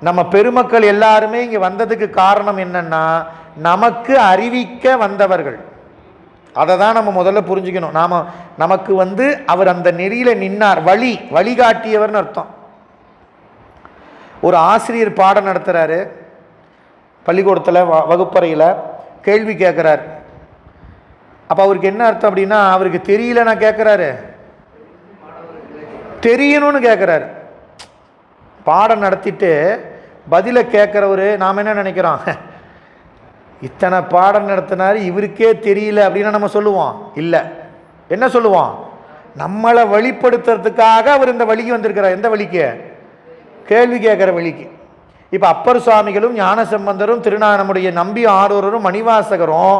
நம்ம பெருமக்கள் எல்லாருமே இங்கே வந்ததுக்கு காரணம் என்னன்னா, நமக்கு அறிவிக்க வந்தவர்கள். அதை தான் நம்ம முதல்ல புரிஞ்சுக்கணும். நமக்கு வந்து அவர் அந்த நெறியில நின்னார், வழிகாட்டியவர்னு அர்த்தம். ஒரு ஆசிரியர் பாடம் நடத்துறாரு, பள்ளிக்கூடத்தில் வகுப்பறையில் கேள்வி கேட்குறார். அப்போ அவருக்கு என்ன அர்த்தம் அப்படின்னா, அவருக்கு தெரியல நான் கேட்குறாரு, தெரியணும்னு கேட்குறாரு. பாடம் நடத்திட்டு பதிலை கேட்குறவர் நாம் என்ன நினைக்கிறோம்? இத்தனை பாடம் நடத்தினார், இவருக்கே தெரியல அப்படின்னு நம்ம சொல்லுவோம். இல்லை, என்ன சொல்லுவோம்? நம்மளை வழிப்படுத்துறதுக்காக அவர் இந்த வழிக்கு வந்திருக்கிறார். எந்த வழிக்கு? கேள்வி கேட்குற வழிக்கு. இப்போ அப்பர் சுவாமிகளும் ஞானசம்பந்தரும் திருநானமுடைய நம்பி ஆரூரரும் மணிவாசகரும்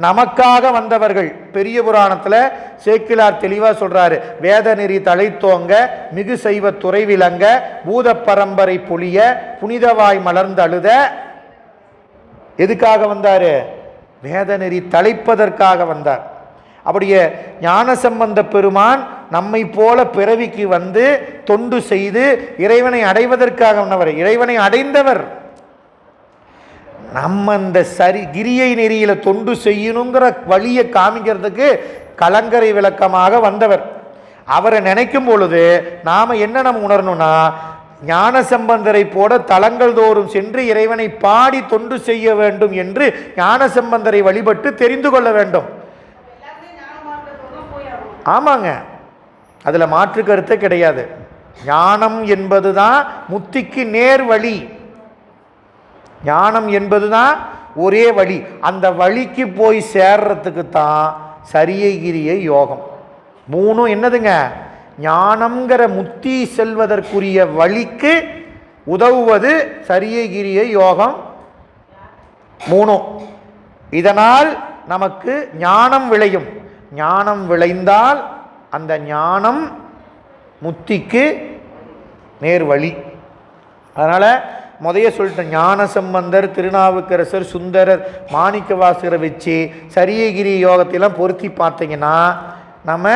நமக்காக வந்தவர்கள். பெரிய புராணத்தில் சேக்கிலார் தெளிவாக சொல்றாரு, வேத நெறி தலைத்தோங்க, மிகு செய்வ துறை விளங்க, பூத பரம்பரை பொழிய, புனிதவாய் மலர்ந்து அழுத. எதுக்காக வந்தாரு? வேத நெறி தலைப்பதற்காக வந்தார். அப்படியே ஞானசம்பந்த பெருமான் நம்மை போல பிறவிக்கு வந்து தொண்டு செய்து இறைவனை அடைவதற்காக வந்தவர், இறைவனை அடைந்தவர். நம்ம இந்த கிரியை நெறியில தொண்டு செய்யணுங்கிற வழியை காமிக்கிறதுக்கு கலங்கரை விளக்கமாக வந்தவர். அவரை நினைக்கும் பொழுது நாம என்ன நம்ம உணரணும்னா, ஞானசம்பந்தரை போல தலங்கள் தோறும் சென்று இறைவனை பாடி தொண்டு செய்ய வேண்டும் என்று ஞானசம்பந்தரை வழிபட்டு தெரிந்து கொள்ள வேண்டும். ஆமாங்க, அதில் மாற்று கருத்தே கிடையாது. ஞானம் என்பது தான் முத்திக்கு நேர் வழி. ஞானம் என்பது தான் ஒரே வழி. அந்த வழிக்கு போய் சேர்றதுக்கு தான் சரியைகிரிய யோகம். மூணும் என்னதுங்க? ஞானம்ங்கிற முத்தி செல்வதற்குரிய வழிக்கு உதவுவது சரியைகிரிய யோகம். மூணும். இதனால் நமக்கு ஞானம் விளையும். ஞானம் விளைந்தால் அந்த ஞானம் முத்திக்கு நேர் வழி. அதனால் முதைய சொல்லிட்டேன், ஞான சம்பந்தர், திருநாவுக்கரசர், சுந்தரர், மாணிக்க வாசகரை வச்சு சரியகிரி யோகத்தையெல்லாம் பொருத்தி பார்த்தீங்கன்னா நம்ம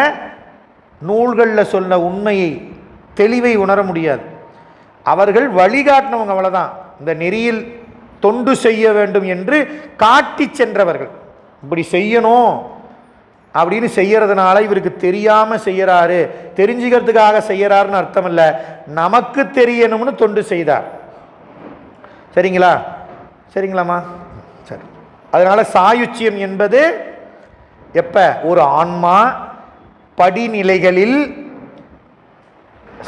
நூல்களில் சொன்ன உண்மையை, தெளிவை உணர முடியாது. அவர்கள் வழிகாட்டினவங்க, அவ்வளோதான். இந்த நெறியில் தொண்டு செய்ய வேண்டும் என்று காட்டி சென்றவர்கள். இப்படி செய்யணும் அப்படின்னு செய்யறதுனால இவருக்கு தெரியாமல் செய்யறாரு, தெரிஞ்சுக்கிறதுக்காக செய்யறாருன்னு அர்த்தம் இல்லை. நமக்கு தெரியணும்னு தொண்டு செய்தார். சரிங்களா? சரிங்களாம்மா? சரி. அதனால சாயுச்சியம் என்பது எப்ப ஒரு ஆன்மா படிநிலைகளில்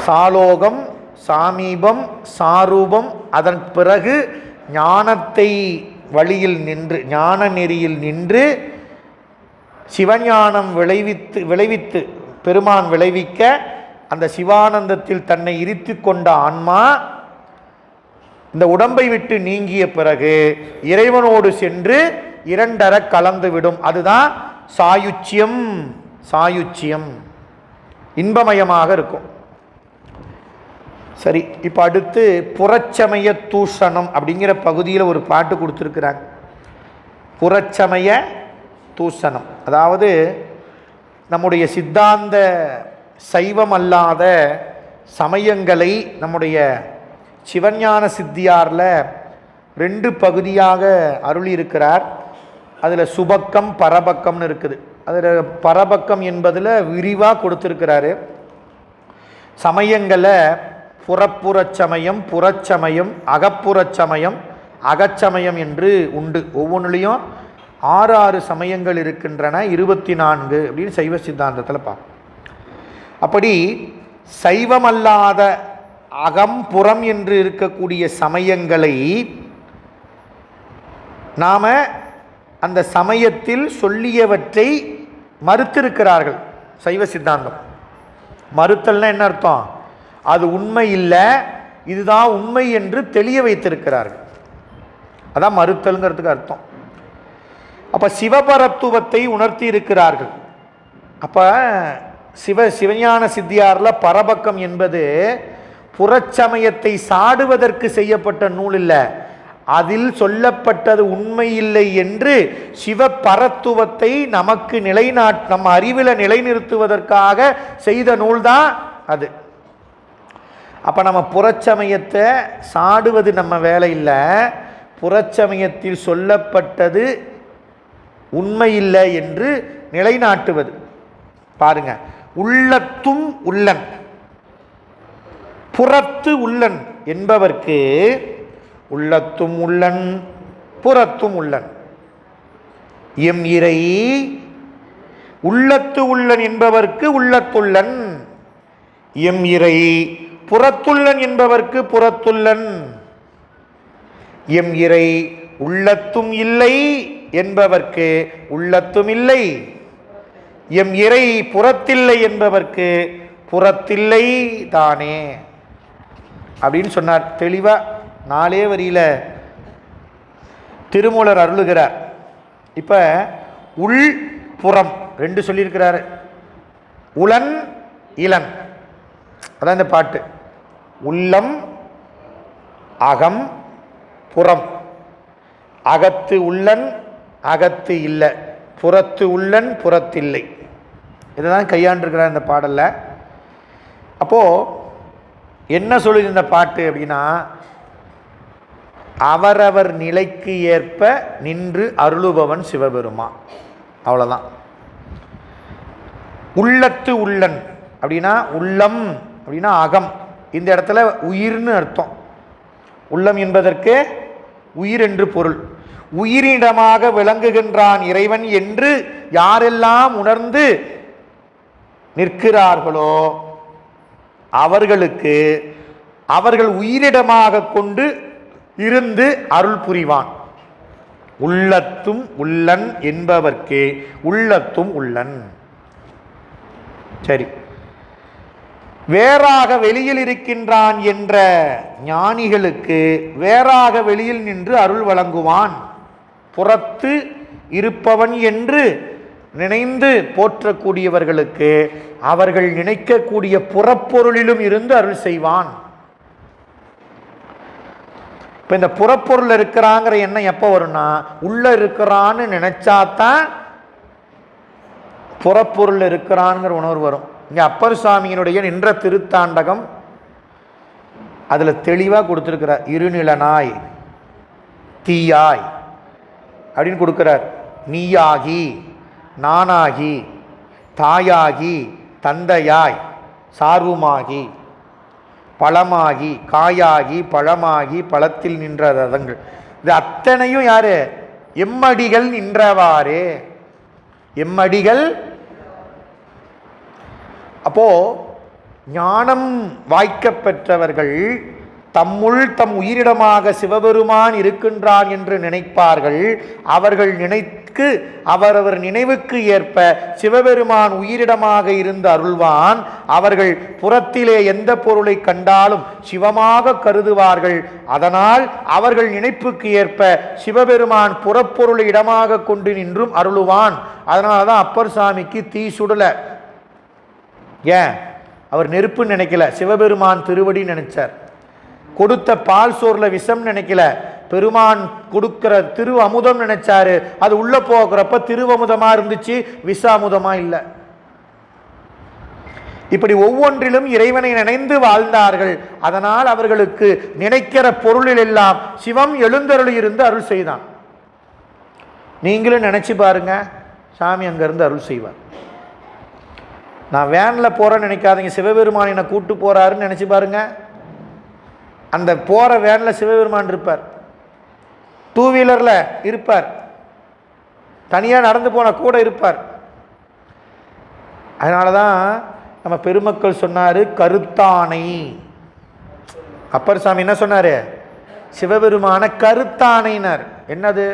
சாலோகம், சாமீபம், சாரூபம், அதன் பிறகு ஞானத்தை வழியில் நின்று, ஞான நெறியில் நின்று சிவஞானம் விளைவித்து பெருமான் விளைவிக்க அந்த சிவானந்தத்தில் தன்னை இருத்தி கொண்ட ஆன்மா இந்த உடம்பை விட்டு நீங்கிய பிறகு இறைவனோடு சென்று இரண்டர கலந்துவிடும். அதுதான் சாயுச்சியம். சாயுச்சியம் இன்பமயமாக இருக்கும். சரி, இப்போ அடுத்து புறச்சமய தூஷணம் அப்படிங்கிற பகுதியில் ஒரு பாட்டு கொடுத்துருக்குறாங்க. புறச்சமய தூஷணம், அதாவது நம்முடைய சித்தாந்த சைவம் அல்லாத சமயங்களை நம்முடைய சிவஞான சித்தியாரில் 2 பகுதியாக அருளி இருக்கிறார். அதில் சுபக்கம் பரபக்கம்னு இருக்குது. அதில் பரபக்கம் என்பதில் விரிவாக கொடுத்துருக்கிறாரு. சமயங்களை புறப்புறச்சமயம், புறச்சமயம், அகப்புறச்சமயம், அகச்சமயம் என்று உண்டு. ஒவ்வொன்றுலேயும் 6 சமயங்கள் இருக்கின்றன, 24 அப்படின்னு சைவ சித்தாந்தத்தில் பார்ப்போம். அப்படி சைவமல்லாத அகம் புறம் என்று இருக்கக்கூடிய சமயங்களை நாம அந்த சமயத்தில் சொல்லியவற்றை மறுத்திருக்கிறார்கள். சைவ சித்தாந்தம் மறுத்தல்னா என்ன அர்த்தம்? அது உண்மை இல்லை, இதுதான் உண்மை என்று தெளிய வைத்திருக்கிறார்கள். அதான் மறுத்தல்ங்கிறதுக்கு அர்த்தம். அப்ப சிவபரத்துவத்தை உணர்த்தி இருக்கிறார்கள். அப்ப சிவஞான சித்தியாரில் பரபக்கம் என்பது புறச்சமயத்தை சாடுவதற்கு செய்யப்பட்ட நூல் இல்லை, அதில் சொல்லப்பட்டது உண்மை இல்லை என்று சிவபரத்துவத்தை நமக்கு நம்ம அறிவில் நிலைநிறுத்துவதற்காக செய்த நூல்தான் அது. அப்ப நம்ம புறச்சமயத்தை சாடுவது நம்ம வேலை இல்லை, புறச்சமயத்தில் சொல்லப்பட்டது உண்மை இல்லை என்று நிலைநாட்டுவது. பாருங்க, உள்ளத்தும் உள்ளன் புறத்து உள்ளன் என்பவர்க்கு உள்ளத்தும் உள்ளன் புறத்தும் உள்ளன். எம் இறை உள்ளத்து உள்ளன் என்பவர்க்கு உள்ளத்துள்ளன், எம் இறை புறத்துள்ளன் என்பவர்க்கு புறத்துள்ளன். எம் இறை உள்ளத்தும் இல்லை என்பவர்க்கு உள்ளத்தும் இல்லை, எம் இறை புறத்தில்லை என்பவர்க்கு புறத்தில்லை தானே அப்படின்னு சொன்னார். தெளிவா 4 வரியில திருமூலர் அருளுகிறார். இப்ப உள் புறம் 2 சொல்லியிருக்கிறார். உளன் இளன், அதான் இந்த பாட்டு. உள்ளம் அகம் புறம், அகத்து உள்ளன் அகத்து இல்லை, புறத்து உள்ளன் புறத்தில்லை. இதுதான் கையாண்டிருக்கிறார் இந்த பாடல்ல. அப்போ என்ன சொல்லுது இந்த பாட்டு அப்படின்னா, அவரவர் நிலைக்கு ஏற்ப நின்று அருளுபவன் சிவபெருமான். அவ்வளவுதான். உள்ளத்து உள்ளன் அப்படின்னா உள்ளம் அப்படின்னா அகம். இந்த இடத்துல உயிர்னு அர்த்தம். உள்ளம் என்பதற்கு உயிர் என்று பொருள். உயிரிடமாக விளங்குகின்றான் இறைவன் என்று யாரெல்லாம் உணர்ந்து நிற்கிறார்களோ அவர்களுக்கு அவர்கள் உயிரிடமாக கொண்டு இருந்து அருள் புரிவான். உள்ளத்தும் உள்ளன் என்பவர்க்கு உள்ளத்தும் உள்ளன். சரி, வேறாக வெளியில் இருக்கின்றான் என்ற ஞானிகளுக்கு வேறாக வெளியில் நின்று அருள் வழங்குவான். புறத்து இருப்பவன் என்று நினைந்து போற்றக்கூடியவர்களுக்கு அவர்கள் நினைக்கக்கூடிய புறப்பொருளிலும் இருந்து அருள் செய்வான். இப்போ இந்த புறப்பொருள் இருக்கிறாங்கிற எண்ணம் எப்போ வரும்னா, உள்ள இருக்கிறான்னு நினைச்சாதான் புறப்பொருள் இருக்கிறான்ங்கிற உணர்வு வரும். இங்கே அப்பர் சுவாமியினுடைய நின்ற திருத்தாண்டகம் அதில் தெளிவாக கொடுத்துருக்கிறார். இருநிலனாய் தீயாய் அப்படின்னு கொடுக்கிறார். நீயாகி நானாகி தாயாகி தந்தையாய் சார்வுமாகி பழமாகி காயாகி பழமாகி பழத்தில் நின்ற ரதங்கள். இது அத்தனையும் யாரு? எம்மடிகள் நின்றவாறே. எம்மடிகள். அப்போ ஞானம் வாய்க்கப் பெற்றவர்கள் தம்முள் தம் உயிரிடமாக சிவபெருமான் இருக்கின்றான் என்று நினைப்பார்கள். அவர்கள் அவரவர் நினைவுக்கு ஏற்ப சிவபெருமான் உயிரிடமாக இருந்து அருள்வான். அவர்கள் புறத்திலே எந்த பொருளை கண்டாலும் சிவமாக கருதுவார்கள். அதனால் அவர்கள் நினைப்புக்கு ஏற்ப சிவபெருமான் புறப்பொருளை இடமாக கொண்டு நின்றும் அருளுவான். அதனால தான் அப்பர் சாமிக்கு தீ சுடல. ஏன்? அவர் நெருப்புன்னு நினைக்கல, சிவபெருமான் திருவடி நினைச்சார். கொடுத்த பால் சோர்ல விஷம் நினைக்கல, பெருமான் கொடுக்கிற திரு அமுதம் நினைச்சாரு. அது உள்ள போகிறப்ப திருவமுதமா இருந்துச்சு, விஷ அமுதமா இல்லை. இப்படி ஒவ்வொன்றிலும் இறைவனை நினைந்து வாழ்ந்தார்கள். அதனால் அவர்களுக்கு நினைக்கிற பொருளில் எல்லாம் சிவம் எழுந்தருளி இருந்து அருள் செய்தான். நீங்களும் நினைச்சு பாருங்க, சாமி அங்கிருந்து அருள் செய்வார். நான் வேனில் போறேன்னு நினைக்காதீங்க, சிவபெருமான் என்னை கூட்டு போறாருன்னு நினைச்சு பாருங்க. அந்த போற வேனில் சிவபெருமான் இருப்பார், டூ வீலர்ல இருப்பார், தனியாக நடந்து போன கூட இருப்பார். அதனால தான் நம்ம பெருமக்கள் சொன்னாரு கருத்தானை. அப்பர் சாமி என்ன சொன்னாரு? சிவபெருமான கருத்தானைனார். என்னது?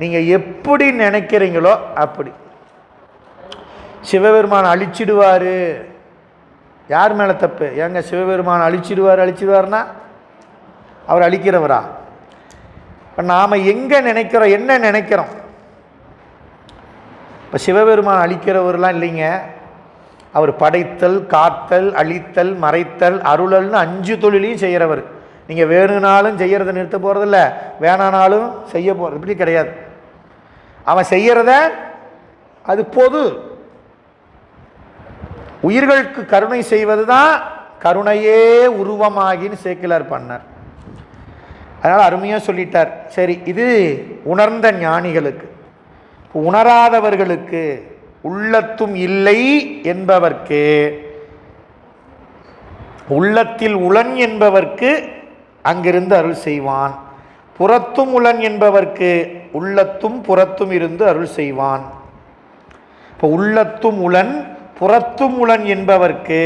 நீங்க எப்படி நினைக்கிறீங்களோ அப்படி. சிவபெருமான் அழிச்சிடுவாரு. யார் மேல தப்பு? ஏங்க சிவபெருமான் அழிச்சிடுவார்னா அவர் அழிக்கிறவரா? இப்போ நாம் எங்கே நினைக்கிறோம், என்ன நினைக்கிறோம்? இப்போ சிவபெருமான் அழிக்கிறவர்லாம் இல்லைங்க. அவர் படைத்தல், காத்தல், அழித்தல், மறைத்தல், அருளல்னு 5 தொழிலையும் செய்கிறவர். நீங்கள் வேணுனாலும் செய்கிறத நிறுத்த போகிறதில்ல, வேணானாலும் செய்ய போகிறது இப்படி கிடையாது. அவன் செய்கிறத அது பொது. உயிர்களுக்கு கருணை செய்வது தான் கருணையே உருவமாகின்னு சேக்கிலார் பண்ணார். அதனால் அருமையாக சொல்லிட்டார். சரி, இது உணர்ந்த ஞானிகளுக்கு. உணராதவர்களுக்கு உள்ளத்தும் இல்லை என்பவர்க்கு, உள்ளத்தில் உளன் என்பவர்க்கு அங்கிருந்து அருள் செய்வான். புறத்தும் உளன் என்பவர்க்கு உள்ளத்தும் புறத்தும் இருந்து அருள் செய்வான். இப்போ உள்ளத்தும் உளன் புறத்தும் உளன் என்பவர்க்கு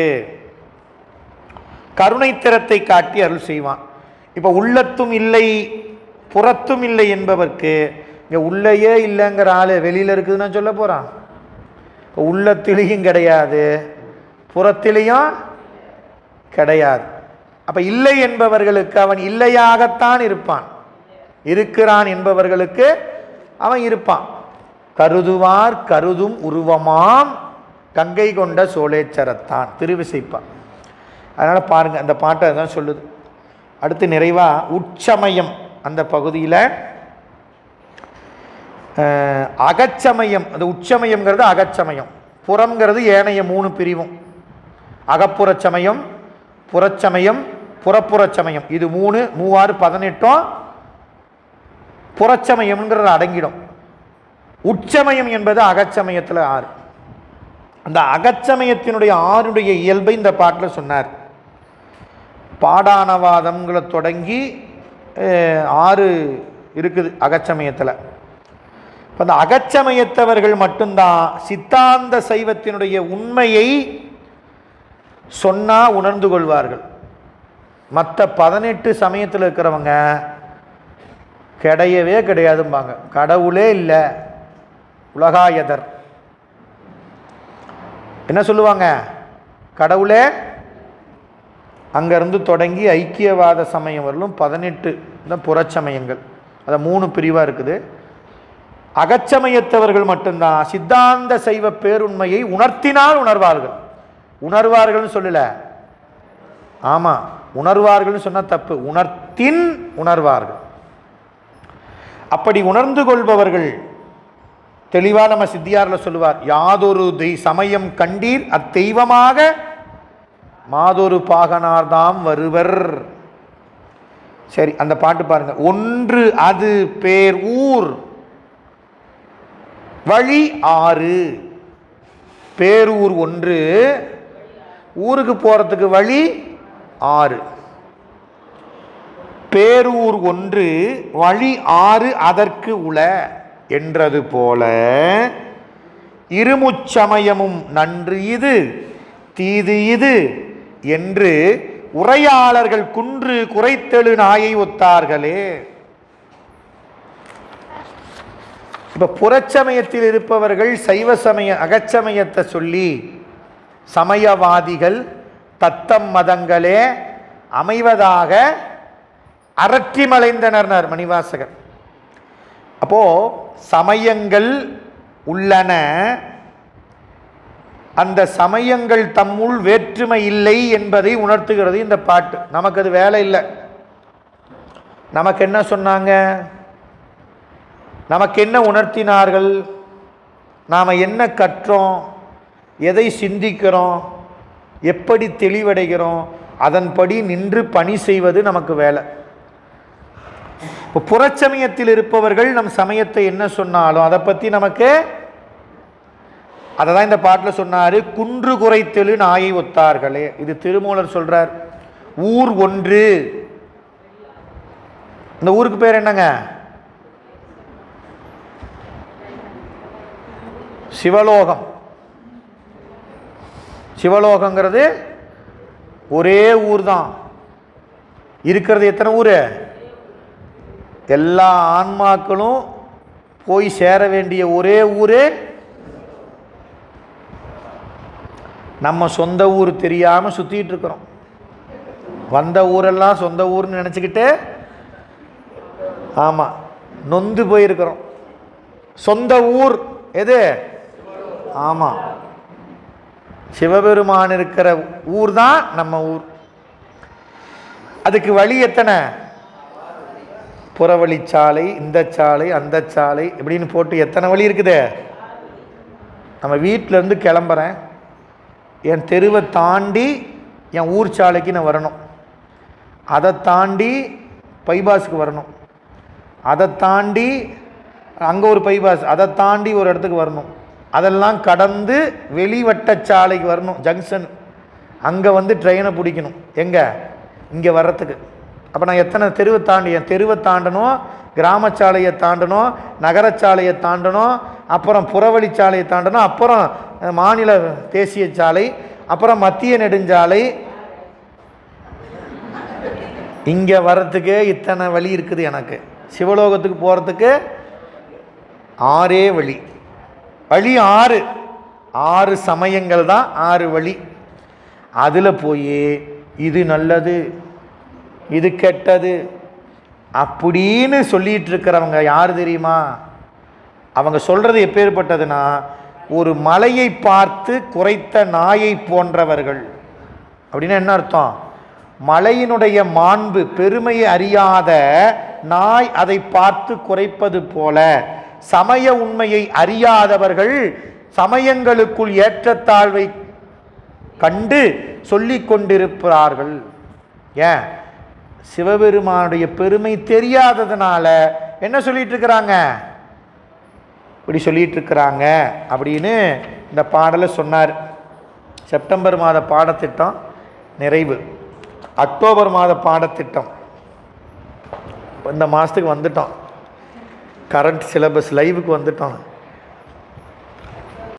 கருணை திறத்தை காட்டி அருள் செய்வான். இப்போ உள்ளத்தும் இல்லை புறத்தும் இல்லை என்பவர்க்கு, இங்கே உள்ளேயே இல்லைங்கிற ஆள் வெளியில் இருக்குதுன்னா சொல்ல போகிறான். இப்போ உள்ளத்திலையும் கிடையாது, புறத்திலையும் கிடையாது. அப்போ இல்லை என்பவர்களுக்கு அவன் இல்லையாகத்தான் இருப்பான். இருக்கிறான் என்பவர்களுக்கு அவன் இருப்பான். கருதுவார் கருதும் உருவமாம் கங்கை கொண்ட சோழேச்சரத்தான் திருவிசைப்பான். அதனால் பாருங்கள், அந்த பாட்டை தான் சொல்லுது. அடுத்து நிறைவா உச்சமயம் அந்த பகுதியில் அகச்சமயம், அந்த உச்சமயம்ங்கிறது அகச்சமயம், புறம்ங்கிறது ஏனைய 3 பிரிவும். அகப்புறச்சமயம், புறச்சமயம், புறப்புறச்சமயம். இது 3 3 6 18 புறச்சமயம்ங்கிறது அடங்கிடும். உச்சமயம் என்பது அகச்சமயத்தில் 6. அந்த அகச்சமயத்தினுடைய 6 இயல்பை இந்த பாட்டில் சொன்னார். பாடானவாதங்களை தொடங்கி 6 இருக்குது அகச்சமயத்தில். இப்போ அந்த அகச்சமயத்தவர்கள் மட்டும்தான் சித்தாந்த சைவத்தினுடைய உண்மையை சொன்னால் உணர்ந்து கொள்வார்கள். மற்ற 18 சமயத்தில் இருக்கிறவங்க கிடையவே கிடையாதும்பாங்க. கடவுளே இல்லை, உலகாயதர். என்ன சொல்லுவாங்க? கடவுளே. அங்கேருந்து தொடங்கி ஐக்கியவாத சமயம் வரலும் 18 தான் புறச்சமயங்கள். அதை 3 பிரிவாக இருக்குது. அகச்சமயத்தவர்கள் மட்டும்தான் சித்தாந்த சைவ பேருண்மையை உணர்த்தினால் உணர்வார்கள். உணர்வார்கள்னு சொல்லல, ஆமாம், உணர்வார்கள்னு சொன்னால் தப்பு. உணர்த்தின் உணர்வார்கள். அப்படி உணர்ந்து கொள்பவர்கள் தெளிவாக நம்ம சித்தியாரில் சொல்லுவார், யாதொரு சமயம் கண்டீர் அத்தெய்வமாக மாதொரு பாகனார்தாம் வருவர். சரி, அந்த பாட்டு பாருங்க. ஒன்று அது பேர் ஊர் வழி 6. பேரூர் 1, ஊருக்கு போறதுக்கு வழி 6. பேரூர் 1 வழி 6 அதற்கு உள என்றது போல இருமுச்சமயமும் நன்று இது தீது இது என்று உரையாளர்கள் குன்று குறைத்தெழு நாயை ஒத்தார்களே. இப்ப புறச்சமயத்தில் இருப்பவர்கள் சைவ சமய அகச்சமயத்தை சொல்லி சமயவாதிகள் தத்தம் மதங்களே அமைவதாக அரற்றி மலைந்தனர் மணிவாசகர். அப்போ சமயங்கள் உள்ளன, அந்த சமயங்கள் தம்முள் வேற்றுமை இல்லை என்பதை உணர்த்துகிறது இந்த பாட்டு. நமக்கு அது வேலை இல்லை. நமக்கு என்ன சொன்னாங்க? நமக்கு என்ன உணர்த்தினார்கள்? நாம் என்ன கற்றோம்? எதை சிந்திக்கிறோம்? எப்படி தெளிவடைகிறோம்? அதன்படி நின்று பணி செய்வது நமக்கு வேலை. இப்போ புறச்சமயத்தில் இருப்பவர்கள் நம் சமயத்தை என்ன சொன்னாலும் அதை பற்றி நமக்கு, அதை தான் இந்த பாட்டில் சொன்னார், குன்று குறைத்தெழு நாயை ஒத்தார்களே. இது திருமூலர் சொல்றார். ஊர் 1, இந்த ஊருக்கு பேர் என்னங்க? சிவலோகம். சிவலோகங்கிறது ஒரே ஊர் தான். இருக்கிறது எத்தனை ஊர்? எல்லா ஆன்மாக்களும் போய் சேர வேண்டிய ஒரே ஊர். நம்ம சொந்த ஊர் தெரியாமல் சுற்றிட்டு இருக்கிறோம். வந்த ஊரெல்லாம் சொந்த ஊர்னு நினச்சிக்கிட்டு, ஆமாம், நொந்து போயிருக்கிறோம். சொந்த ஊர் எது? ஆமாம், சிவபெருமான் இருக்கிற ஊர் தான் நம்ம ஊர். அதுக்கு வழி எத்தனை? புறவழிச்சாலை, இந்த சாலை, அந்த சாலை இப்படின்னு போட்டு எத்தனை வழி இருக்குது? நம்ம வீட்டிலேருந்து கிளம்புறேன், என் தெருவை தாண்டி என் ஊர் சாலைக்கு நான் வரணும். அதை தாண்டி பைபாஸுக்கு வரணும். அதை தாண்டி அங்கே ஒரு பைபாஸ், அதை தாண்டி ஒரு இடத்துக்கு வரணும். அதெல்லாம் கடந்து வெளிவட்ட சாலைக்கு வரணும், ஜங்ஷன். அங்கே வந்து ட்ரெயினை பிடிக்கணும். எங்கே? இங்கே வர்றதுக்கு. அப்போ நான் எத்தனை தெருவை தாண்டி, என் தெருவை தாண்டணும், கிராமச்சாலையை தாண்டணும், நகரச்சாலையை தாண்டணும், அப்புறம் புறவழிச்சாலையை தாண்டணும், அப்புறம் மாநில தேசிய சாலை, அப்புறம் மத்திய நெடுஞ்சாலை. இங்கே வர்றதுக்கே இத்தனை வழி இருக்குது. எனக்கு சிவலோகத்துக்கு போகிறதுக்கு 6 வழி. வழி 6. 6 சமயங்கள் தான் 6 வழி. அதில் போய் இது நல்லது, இது கெட்டது அப்படின்னு சொல்லிட்டு இருக்கிறவங்க யார் தெரியுமா? அவங்க சொல்றது எப்பேற்பட்டதுன்னா, ஒரு மலையை பார்த்து குறைத்த நாயை போன்றவர்கள். அப்படின்னா என்ன அர்த்தம்? மலையினுடைய மாண்பு பெருமையை அறியாத நாய் அதை பார்த்து குறைப்பது போல சமய உண்மையை அறியாதவர்கள் சமயங்களுக்குள் ஏற்றத்தாழ்வை கண்டு சொல்லிக் கொண்டிருக்கிறார்கள். ஏன்? சிவபெருமானுடைய பெருமை தெரியாததுனால என்ன சொல்லிட்டு இருக்கிறாங்க? இப்படி சொல்லிட்டு இருக்கிறாங்க அப்படின்னு இந்த பாடலை சொன்னார். செப்டம்பர் மாத பாடத்திட்டம் நிறைவு. அக்டோபர் மாத பாடத்திட்டம் இந்த மாதத்துக்கு வந்துட்டோம். கரண்ட் சிலபஸ் லைவுக்கு வந்துட்டோம்.